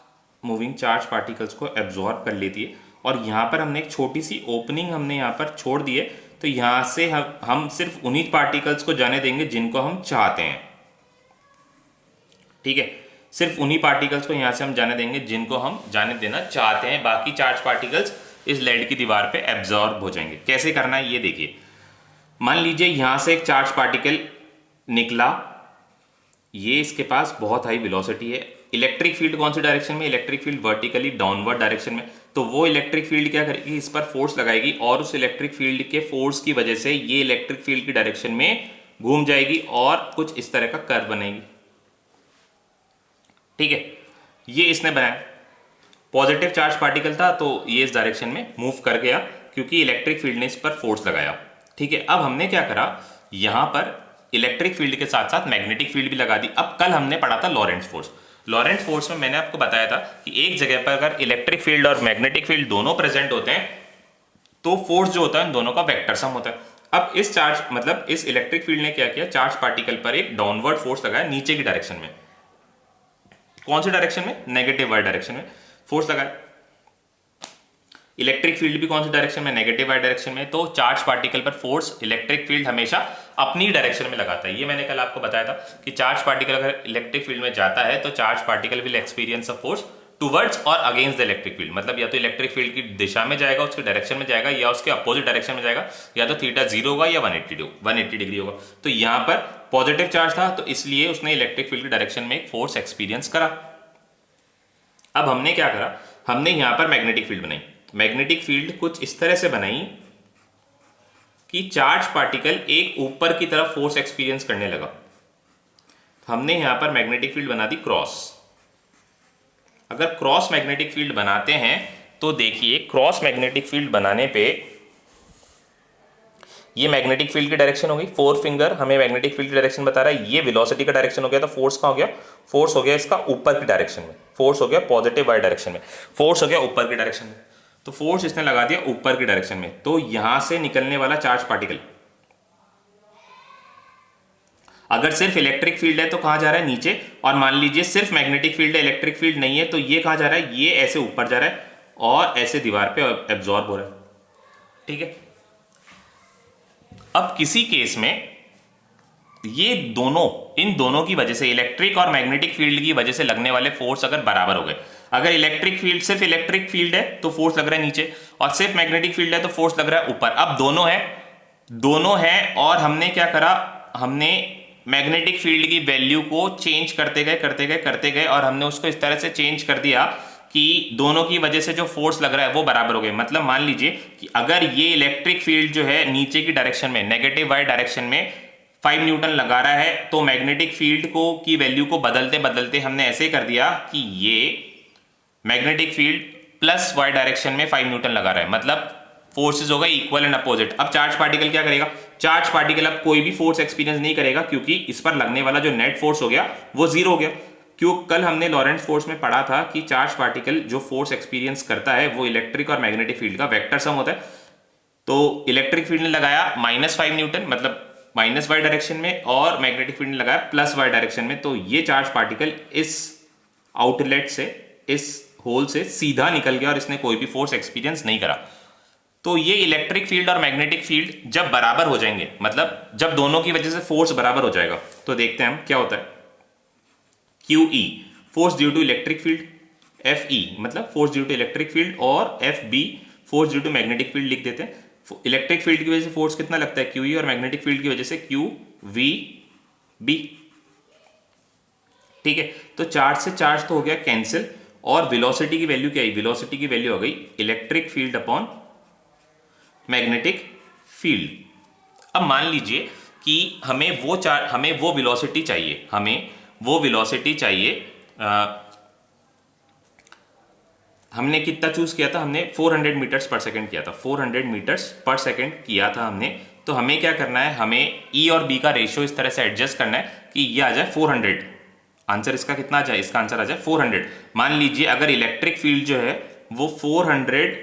मूविंग चार्ज पार्टिकल्स को एब्जॉर्ब कर लेती है, और यहाँ पर हमने एक छोटी सी ओपनिंग हमने यहाँ पर छोड़ दी है, तो यहाँ से हम सिर्फ उन्हीं पार्टिकल्स को जाने देंगे जिनको हम चाहते हैं। ठीक है, सिर्फ उन्हीं पार्टिकल्स को यहाँ से हम जाने देंगे जिनको हम जाने देना चाहते हैं। बाकी चार्ज पार्टिकल्स इस लेड की दीवार पे एब्जॉर्ब हो जाएंगे। कैसे करना है ये देखिए। मान लीजिए यहाँ से एक चार्ज पार्टिकल निकला, ये इसके पास बहुत हाई वेलोसिटी है। इलेक्ट्रिक फील्ड कौन सी डायरेक्शन में? Electric field vertically downward direction में। तो वो इलेक्ट्रिक फील्ड क्या करेगी? इस पर फोर्स लगाएगी, और उस इलेक्ट्रिक फील्ड के फोर्स की वजह से ये इलेक्ट्रिक फील्ड की डायरेक्शन में घूम जाएगी और कुछ इस तरह का कर्व बनेगी। ठीक है, ये इसने बनाया। पॉजिटिव चार्ज पार्टिकल था तो ये इस डायरेक्शन में मूव कर गया क्योंकि इलेक्ट्रिक फील्ड ने इस पर फोर्स लगाया। ठीक है, अब हमने क्या करा? यहां पर इलेक्ट्रिक फील्ड के साथ साथ मैग्नेटिक फील्ड भी लगा दी। अब कल हमने पढ़ा था लॉरेंट्ज फोर्स। लॉरेंट्ज फोर्स में मैंने आपको बताया था कि एक जगह पर अगर इलेक्ट्रिक फील्ड और मैग्नेटिक फील्ड दोनों प्रेजेंट होते हैं तो फोर्स जो होता है इन दोनों का वेक्टर सम होता है। अब इस इलेक्ट्रिक फील्ड ने क्या किया? चार्ज पार्टिकल पर एक डाउनवर्ड फोर्स लगाया नीचे की डायरेक्शन में। कौन सी डायरेक्शन में? नेगेटिव वाई डायरेक्शन में फोर्स लगाया। इलेक्ट्रिक फील्ड भी कौन सी डायरेक्शन में, नेगेटिव वाई डायरेक्शन में। तो चार्ज पार्टिकल पर फोर्स इलेक्ट्रिक फील्ड हमेशा अपनी डायरेक्शन में लगाता है। ये मैंने कल आपको बताया था कि चार्ज पार्टिकल अगर इलेक्ट्रिक फील्ड में जाता है तो charge particle will experience a force towards और अगेंस्ट द इलेक्ट्रिक फील्ड, मतलब या तो इलेक्ट्रिक फील्ड की दिशा में जाएगा, उसके डायरेक्शन में जाएगा, या उसके अपोजिट डायरेक्शन में जाएगा, या तो थीटा 0 होगा या 180 डिग्री होगा। तो यहां पर पॉजिटिव चार्ज था तो इसलिए उसने इलेक्ट्रिक फील्ड की डायरेक्शन में एक फोर्स एक्सपीरियंस करा। अब हमने क्या करा, हमने यहां पर मैग्नेटिक फील्ड बनाई। मैग्नेटिक फील्ड कुछ इस तरह से बनाई कि चार्ज पार्टिकल एक ऊपर की तरफ फोर्स एक्सपीरियंस करने लगा। हमने यहां पर मैग्नेटिक फील्ड बना दी क्रॉस। अगर क्रॉस मैग्नेटिक फील्ड बनाते हैं तो देखिए क्रॉस मैग्नेटिक फील्ड बनाने पे ये मैग्नेटिक फील्ड की डायरेक्शन होगी, 4 फिंगर हमें मैग्नेटिक फील्ड की डायरेक्शन बता रहा है, ये वेलोसिटी का डायरेक्शन हो गया। तो फोर्स का हो गया, फोर्स हो गया इसका ऊपर की डायरेक्शन में, फोर्स हो गया पॉजिटिव वाई डायरेक्शन में, फोर्स हो गया ऊपर की डायरेक्शन में। तो फोर्स इसने लगा दिया ऊपर की डायरेक्शन में। तो यहां से निकलने वाला चार्ज पार्टिकल अगर सिर्फ इलेक्ट्रिक फील्ड है तो कहां जा रहा है, नीचे। और मान लीजिए सिर्फ मैग्नेटिक फील्ड है, इलेक्ट्रिक फील्ड नहीं है, तो ये कहां जा रहा है, ये ऐसे ऊपर जा रहा है और ऐसे दीवार पे एब्जॉर्ब हो रहा है। ठीक है। अब किसी केस में ये दोनों, इन दोनों की वजह से, इलेक्ट्रिक और मैग्नेटिक फील्ड की वजह से लगने वाले फोर्स अगर बराबर हो गए, अगर इलेक्ट्रिक फील्ड, सिर्फ इलेक्ट्रिक फील्ड है तो फोर्स लग रहा है नीचे, और सिर्फ मैग्नेटिक फील्ड है तो फोर्स लग रहा है ऊपर। अब दोनों है और हमने क्या करा, हमने मैग्नेटिक फील्ड की वैल्यू को चेंज करते गए और हमने उसको इस तरह से चेंज कर दिया कि दोनों की वजह से जो फोर्स लग रहा है वो बराबर हो गए। मतलब मान लीजिए कि अगर ये इलेक्ट्रिक फील्ड जो है नीचे की डायरेक्शन में, नेगेटिव वाई डायरेक्शन में 5 न्यूटन लगा रहा है, तो मैग्नेटिक फील्ड को की वैल्यू को बदलते बदलते हमने ऐसे कर दिया कि ये magnetic field plus y direction में 5 न्यूटन लगा रहा है, मतलब फोर्सेस हो गए इक्वल एंड अपोजिट। अब चार्ज पार्टिकल क्या करेगा, चार्ज पार्टिकल अब कोई भी फोर्स एक्सपीरियंस नहीं करेगा, क्योंकि इस पर लगने वाला जो नेट फोर्स हो गया वो 0 हो गया। क्यों, कल हमने लॉरेंट्ज फोर्स में पढ़ा था कि चार्ज पार्टिकल जो फोर्स एक्सपीरियंस करता है वो इलेक्ट्रिक और मैग्नेटिक फील्ड का वेक्टर सम होता है। तो इलेक्ट्रिक फील्ड ने लगाया -5 न्यूटन, मतलब माइनस वाई डायरेक्शन में, और मैग्नेटिक फील्ड ने लगाया प्लस वाई डायरेक्शन में। तो ये चार्ज पार्टिकल इस आउटलेट से, इस होल से सीधा निकल गया और इसने कोई भी फोर्स एक्सपीरियंस नहीं करा। तो ये इलेक्ट्रिक फील्ड और मैग्नेटिक फील्ड जब बराबर हो जाएंगे, मतलब जब दोनों की वजह से फोर्स बराबर हो जाएगा, तो देखते हैं हम क्या होता है। QE force due to electric field, FE मतलब force due to electric field, और FB force due to magnetic field लिख देते हैं। इलेक्ट्रिक फील्ड की वजह से फोर्स कितना लगता है, QE, और मैग्नेटिक फील्ड की वजह से QVB। ठीक है। तो चार्ज से चार्ज तो हो गया कैंसिल, और वेलोसिटी की वैल्यू क्या है, वेलोसिटी की वैल्यू हो गई electric field upon magnetic field. अब मान लीजिए कि हमें वो वेलोसिटी चाहिए, हमने कितना चूज किया था, हमने 400 मीटर्स पर सेकंड किया था, 400 मीटर्स पर सेकंड किया था हमने। तो हमें क्या करना है, हमें E और B का रेशियो इस तरह से एडजस्ट करना है कि ये आ जाए 400। आंसर इसका कितना आ जाए, इसका आंसर आ जाए 400। मान लीजिए अगर इलेक्ट्रिक फील्ड जो है वो 400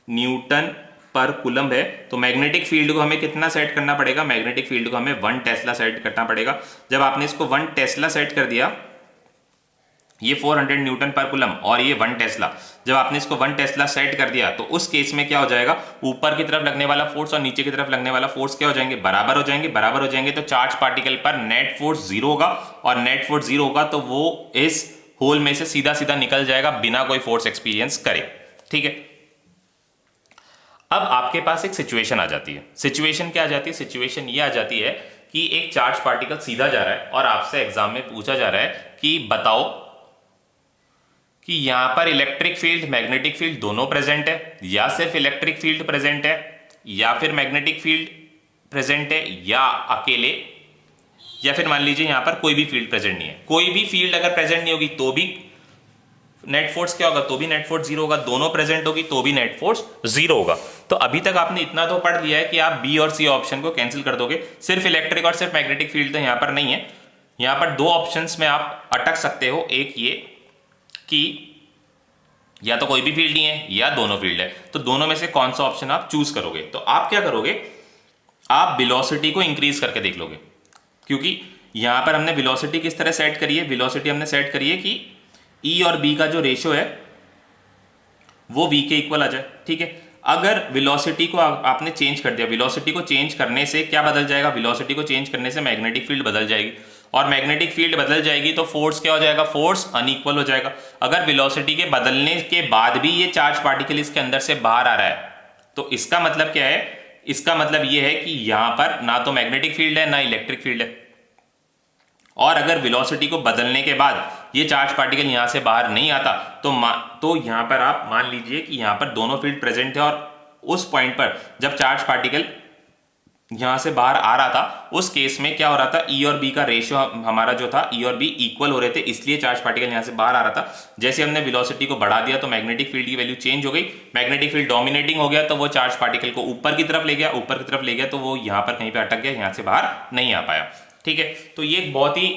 न्यूटन पर कूलम्ब है, तो मैग्नेटिक फील्ड को हमें कितना सेट करना पड़ेगा, मैग्नेटिक फील्ड को हमें 1 टेस्ला सेट करना पड़ेगा। जब आपने इसको 1 टेस्ला सेट कर दिया, ये 400 न्यूटन पर कूलम्ब और ये 1 टेस्ला, जब आपने इसको 1 टेस्ला सेट कर दिया, तो उस केस में क्या हो जाएगा, ऊपर की तरफ लगने वाला फोर्स और नीचे की तरफ लगने वाला फोर्स क्या हो जाएंगे, बराबर हो जाएंगे। तो चार्ज पार्टिकल पर नेट फोर्स 0 होगा, और नेट फोर्स 0 होगा तो वो इस होल में से सीधा सीधा निकल जाएगा बिना कोई फोर्स एक्सपीरियंस करे। ठीक है। अब आपके पास एक सिचुएशन आ जाती है। सिचुएशन क्या आ जाती है, सिचुएशन ये आ जाती है कि एक चार्ज पार्टिकल सीधा जा रहा है और आपसे एग्जाम में पूछा जा रहा है कि बताओ कि यहां पर इलेक्ट्रिक फील्ड, मैग्नेटिक फील्ड दोनों प्रेजेंट है, या सिर्फ इलेक्ट्रिक फील्ड प्रेजेंट है, या फिर मैग्नेटिक फील्ड प्रेजेंट है, या अकेले, या फिर मान लीजिए यहां पर कोई भी फील्ड प्रेजेंट नहीं है। कोई भी फील्ड अगर प्रेजेंट नहीं होगी तो भी नेट फोर्स क्या होगा, तो भी नेट फोर्स 0 होगा। दोनों प्रेजेंट होगी तो भी नेट फोर्स 0 होगा। तो अभी तक आपने इतना तो पढ़ लिया है कि आप बी और सी ऑप्शन को कैंसिल कर दोगे। सिर्फ इलेक्ट्रिक और सिर्फ मैग्नेटिक फील्ड तो यहां पर नहीं है। यहां पर 2 ऑप्शंस में आप अटक सकते हो, एक ये कि या तो कोई भी फील्ड नहीं है या दोनों फील्ड है, तो दोनों में से कौन सा ऑप्शन आप चूज करोगे। तो आप क्या करोगे, आप वेलोसिटी को इंक्रीज करके देख लोगे, क्योंकि यहां पर हमने वेलोसिटी किस तरह सेट करी है, वेलोसिटी हमने सेट करी है कि E और B का जो रेशियो है वो v के इक्वल आ जाए। ठीक है, अगर वेलोसिटी को आपने चेंज कर दिया, वेलोसिटी को चेंज करने से क्या बदल जाएगा, वेलोसिटी को चेंज करने से मैग्नेटिक फील्ड बदल जाएगी, और मैग्नेटिक फील्ड बदल जाएगी तो फोर्स क्या हो जाएगा, फोर्स अनइक्वल हो जाएगा। अगर वेलोसिटी के बदलने के बाद भी ये चार्ज पार्टिकल इसके अंदर से बाहर आ रहा है तो इसका मतलब क्या है, इसका मतलब ये है कि यहां पर ना तो मैग्नेटिक फील्ड है ना इलेक्ट्रिक फील्ड है। और अगर वेलोसिटी को बदलने के बाद ये चार्ज पार्टिकल यहां से बाहर नहीं आता तो यहां पर आप मान लीजिए कि यहां पर दोनों फील्ड प्रेजेंट है, और उस पॉइंट पर जब चार्ज पार्टिकल यहां से बाहर आ रहा था उस केस में क्या हो रहा था, ई और बी का रेशियो हमारा जो था, ई और बी इक्वल हो रहे थे, इसलिए चार्ज पार्टिकल यहां से बाहर आ रहा था। जैसे हमने वेलोसिटी को बढ़ा दिया तो मैग्नेटिक फील्ड की वैल्यू चेंज हो गई, मैग्नेटिक फील्ड डोमिनेटिंग हो गया तो वो चार्ज पार्टिकल को ऊपर की तरफ ले गया, ऊपर की तरफ ले गया तो वो यहां पर कहीं पर अटक गया, यहां से बाहर नहीं आ पाया। ठीक है, तो ये एक बहुत ही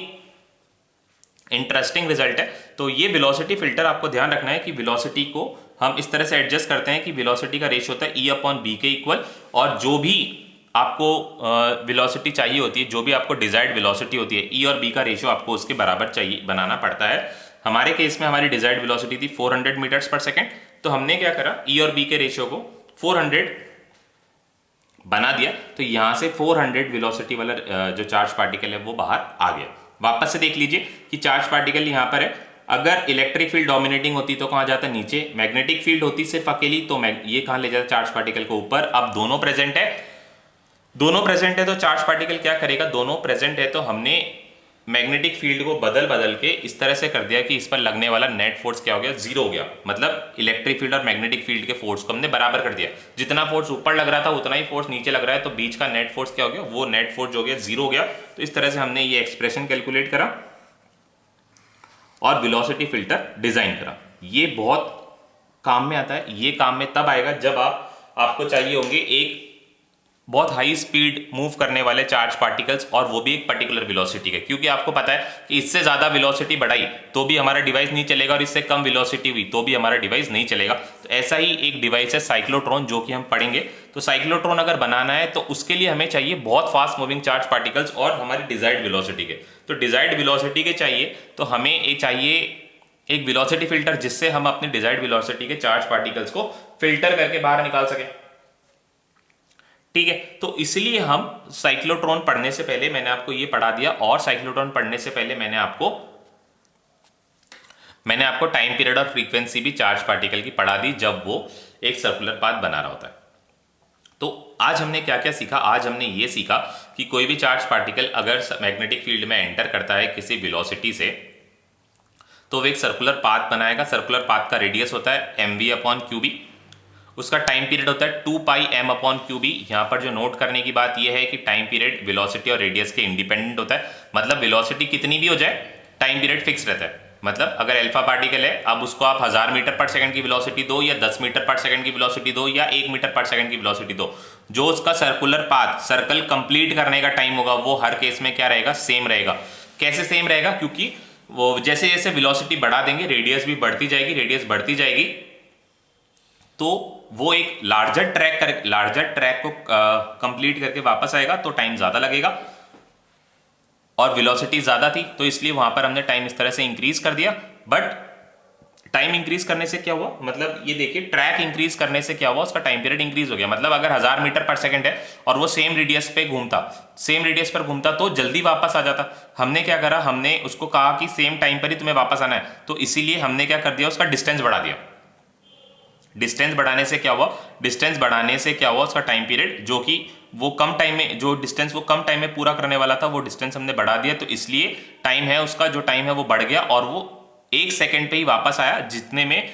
इंटरेस्टिंग रिजल्ट है। तो ये वेलोसिटी फिल्टर आपको ध्यान रखना है कि वेलोसिटी को हम इस तरह से एडजस्ट करते हैं कि वेलोसिटी का रेशियो होता है ई अपॉन बी के इक्वल, और जो भी आपको वेलोसिटी चाहिए होती है, जो भी आपको डिजायर्ड वेलोसिटी होती है, ई और बी का रेशियो आपको उसके बराबर चाहिए बनाना पड़ता है। हमारे केस में हमारी डिजायर्ड वेलोसिटी थी 400 मीटर्स पर सेकेंड, तो हमने क्या करा, ई और बी के रेशियो को 400 बना दिया, तो यहां से 400 वेलोसिटी वाला जो चार्ज पार्टिकल है वो बाहर आ गया। वापस से देख लीजिए कि चार्ज पार्टिकल यहां पर है, अगर इलेक्ट्रिक फील्ड डोमिनेटिंग होती तो कहां जाता, नीचे, मैग्नेटिक फील्ड होती सिर्फ अकेली तो ये कहां ले जाता, चार्ज पार्टिकल को ऊपर। अब दोनों प्रेजेंट है, दोनों प्रेजेंट है तो चार्ज पार्टिकल क्या करेगा, दोनों प्रेजेंट है तो हमने मैग्नेटिक फील्ड को बदल के इस तरह से कर दिया कि इस पर लगने वाला नेट फोर्स क्या हो गया, जीरो हो गया। मतलब इलेक्ट्रिक फील्ड और मैग्नेटिक फील्ड के फोर्स को हमने बराबर कर दिया, जितना फोर्स ऊपर लग रहा था उतना ही फोर्स नीचे लग रहा है, तो बीच का नेट फोर्स क्या हो गया, वो नेट फोर्स जो हो गया जीरो हो गया। तो इस तरह से हमने ये एक्सप्रेशन कैलकुलेट करा और वेलोसिटी फिल्टर डिजाइन करा। ये बहुत काम में आता है, ये काम में तब आएगा जब आपको चाहिए होंगे एक बहुत हाई स्पीड मूव करने वाले चार्ज पार्टिकल्स, और वो भी एक पर्टिकुलर वेलोसिटी के, क्योंकि आपको पता है कि इससे ज्यादा वेलोसिटी बढ़ाई तो भी हमारा डिवाइस नहीं चलेगा, और इससे कम वेलोसिटी हुई तो भी हमारा डिवाइस नहीं चलेगा। तो ऐसा ही एक डिवाइस है साइक्लोट्रॉन, जो कि हम पढ़ेंगे। तो साइक्लोट्रॉन अगर बनाना है तो उसके लिए हमें चाहिए बहुत फास्ट मूविंग चार्ज पार्टिकल्स और हमारी डिजायर्ड वेलोसिटी के। तो डिजायर्ड वेलोसिटी के चाहिए तो हमें ये चाहिए एक वेलोसिटी फिल्टर, जिससे हम अपनी डिजायर्ड वेलोसिटी के चार्ज पार्टिकल्स को फिल्टर करके बाहर निकाल सके। ठीक है, तो इसलिए हम साइक्लोट्रॉन पढ़ने से पहले मैंने आपको ये पढ़ा दिया, और साइक्लोट्रॉन पढ़ने से पहले मैंने आपको टाइम पीरियड और फ्रीक्वेंसी भी चार्ज पार्टिकल की पढ़ा दी, जब वो एक सर्कुलर पाथ बना रहा होता है। तो आज हमने क्या क्या सीखा, आज हमने ये सीखा कि कोई भी चार्ज पार्टिकल अगर मैग्नेटिक फील्ड में एंटर करता है किसी वेलोसिटी से, तो वो एक सर्कुलर पाथ बनाएगा। सर्कुलर पाथ का रेडियस होता है mv अपॉन क्यूबी, उसका टाइम पीरियड होता है 2 पाई m अपॉन क्यूबी। यहां पर जो नोट करने की बात यह है कि टाइम पीरियड वेलोसिटी और रेडियस के इंडिपेंडेंट होता है, मतलब वेलोसिटी कितनी भी हो जाए टाइम पीरियड फिक्स रहता है। मतलब अगर अल्फा पार्टिकल है, अब उसको आप 1000 मीटर पर सेकंड की वेलोसिटी दो, या 10 मीटर पर सेकंड की वेलोसिटी दो, या 1 मीटर पर सेकंड की वेलोसिटी दो, जो उसका सर्कुलर पाथ, सर्कल कंप्लीट करने का टाइम होगा, वो हर केस में क्या रहेगा, सेम रहेगा। कैसे सेम रहेगा, क्योंकि वो जैसे जैसे वेलोसिटी बढ़ा देंगे रेडियस भी बढ़ती जाएगी, रेडियस बढ़ती जाएगी, तो वो एक लार्जर ट्रैक को कंप्लीट करके वापस आएगा, तो टाइम ज्यादा लगेगा, और वेलोसिटी ज्यादा थी तो इसलिए वहां पर हमने टाइम इस तरह से इंक्रीज कर दिया। बट टाइम इंक्रीज करने से क्या हुआ, मतलब ये देखिए, ट्रैक इंक्रीज करने से क्या हुआ, उसका टाइम पीरियड इंक्रीज हो गया। मतलब अगर 1000 मीटर पर सेकंड है और वो सेम रेडियस पर घूमता तो जल्दी वापस आ जाता। हमने क्या करा, हमने उसको कहा कि सेम टाइम पर ही तुम्हें वापस आना है, तो इसीलिए हमने क्या कर दिया, उसका डिस्टेंस बढ़ा दिया। डिस्टेंस बढ़ाने से क्या हुआ, उसका टाइम पीरियड, जो कि वो कम टाइम में, जो डिस्टेंस वो कम टाइम में पूरा करने वाला था, वो डिस्टेंस हमने बढ़ा दिया, तो इसलिए टाइम है उसका, जो टाइम है वो बढ़ गया, और वो 1 सेकंड पे ही वापस आया, जितने में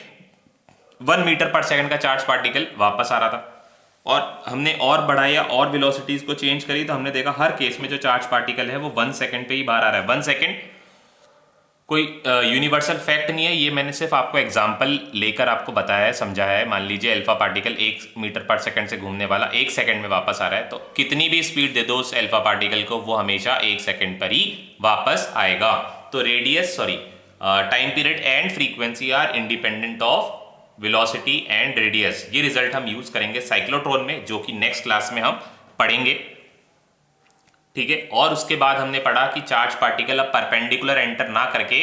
1 मीटर पर सेकंड का चार्ज पार्टिकल वापस आ रहा था। और हमने और बढ़ाया और वेलोसिटीज को चेंज करी, तो हमने देखा हर केस में जो चार्ज पार्टिकल है वो 1 सेकंड पे ही बाहर आ रहा है। 1 सेकंड कोई यूनिवर्सल फैक्ट नहीं है, ये मैंने सिर्फ आपको एग्जांपल लेकर आपको बताया है, समझाया है। मान लीजिए अल्फा पार्टिकल 1 मीटर पर सेकंड से घूमने वाला 1 सेकंड में वापस आ रहा है, तो कितनी भी स्पीड दे दो उस अल्फा पार्टिकल को, वो हमेशा 1 सेकंड पर ही वापस आएगा। तो time period and frequency are independent of velocity and radius. ये रिजल्ट हम यूज करेंगे साइक्लोट्रॉन में, जो कि नेक्स्ट क्लास में हम पढ़ेंगे। ठीक है, और उसके बाद हमने पढ़ा कि चार्ज पार्टिकल अब परपेंडिकुलर एंटर ना करके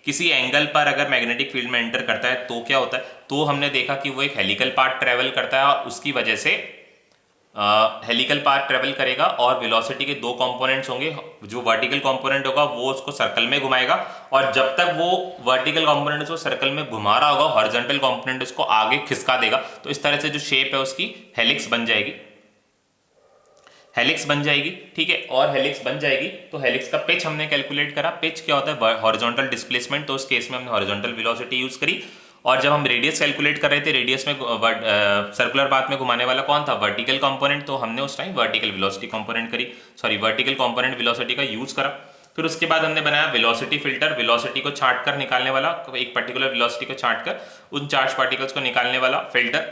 किसी एंगल पर अगर मैग्नेटिक फील्ड में एंटर करता है तो क्या होता है, तो हमने देखा कि वो एक हेलिकल पाथ ट्रेवल करता है और उसकी वजह से हेलिकल पाथ ट्रेवल करेगा और वेलोसिटी के दो कंपोनेंट्स होंगे। जो वर्टिकल कंपोनेंट होगा वो उसको सर्कल में घुमाएगा और जब तक वो वर्टिकल कंपोनेंट उसको सर्कल में घुमा रहा होगा हॉरिजॉन्टल कंपोनेंट उसको आगे खिसका देगा। तो इस तरह से जो शेप है उसकी हेलिक्स बन जाएगी, हेलिक्स बन जाएगी, ठीक है। और हेलिक्स बन जाएगी तो हेलिक्स का पिच हमने कैलकुलेट करा। पिच क्या होता है, हॉरिजॉन्टल डिस्प्लेसमेंट, तो उस केस में हमने हॉरिजॉन्टल वेलोसिटी यूज करी। और जब हम रेडियस कैलकुलेट कर रहे थे, रेडियस में सर्कुलर पाथ में घुमाने वाला कौन था, वर्टिकल कंपोनेंट, तो हमने उस टाइम वर्टिकल वेलोसिटी कंपोनेंट करी, सॉरी वर्टिकल कंपोनेंट वेलोसिटी का यूज करा। फिर उसके बाद हमने बनाया वेलोसिटी फिल्टर, वेलोसिटी को छांट कर निकालने वाला, एक पर्टिकुलर वेलोसिटी को छांट कर उन चार्ज पार्टिकल्स को निकालने वाला फिल्टर।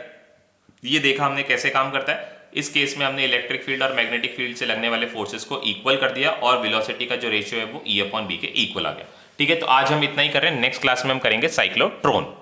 ये देखा हमने कैसे काम करता है। इस केस में हमने इलेक्ट्रिक फील्ड और मैग्नेटिक फील्ड से लगने वाले फोर्सेस को इक्वल कर दिया और वेलोसिटी का जो रेशियो है वो E/B के इक्वल आ गया, ठीक है। तो आज हम इतना ही कर रहे हैं, नेक्स्ट क्लास में हम करेंगे साइक्लोट्रॉन।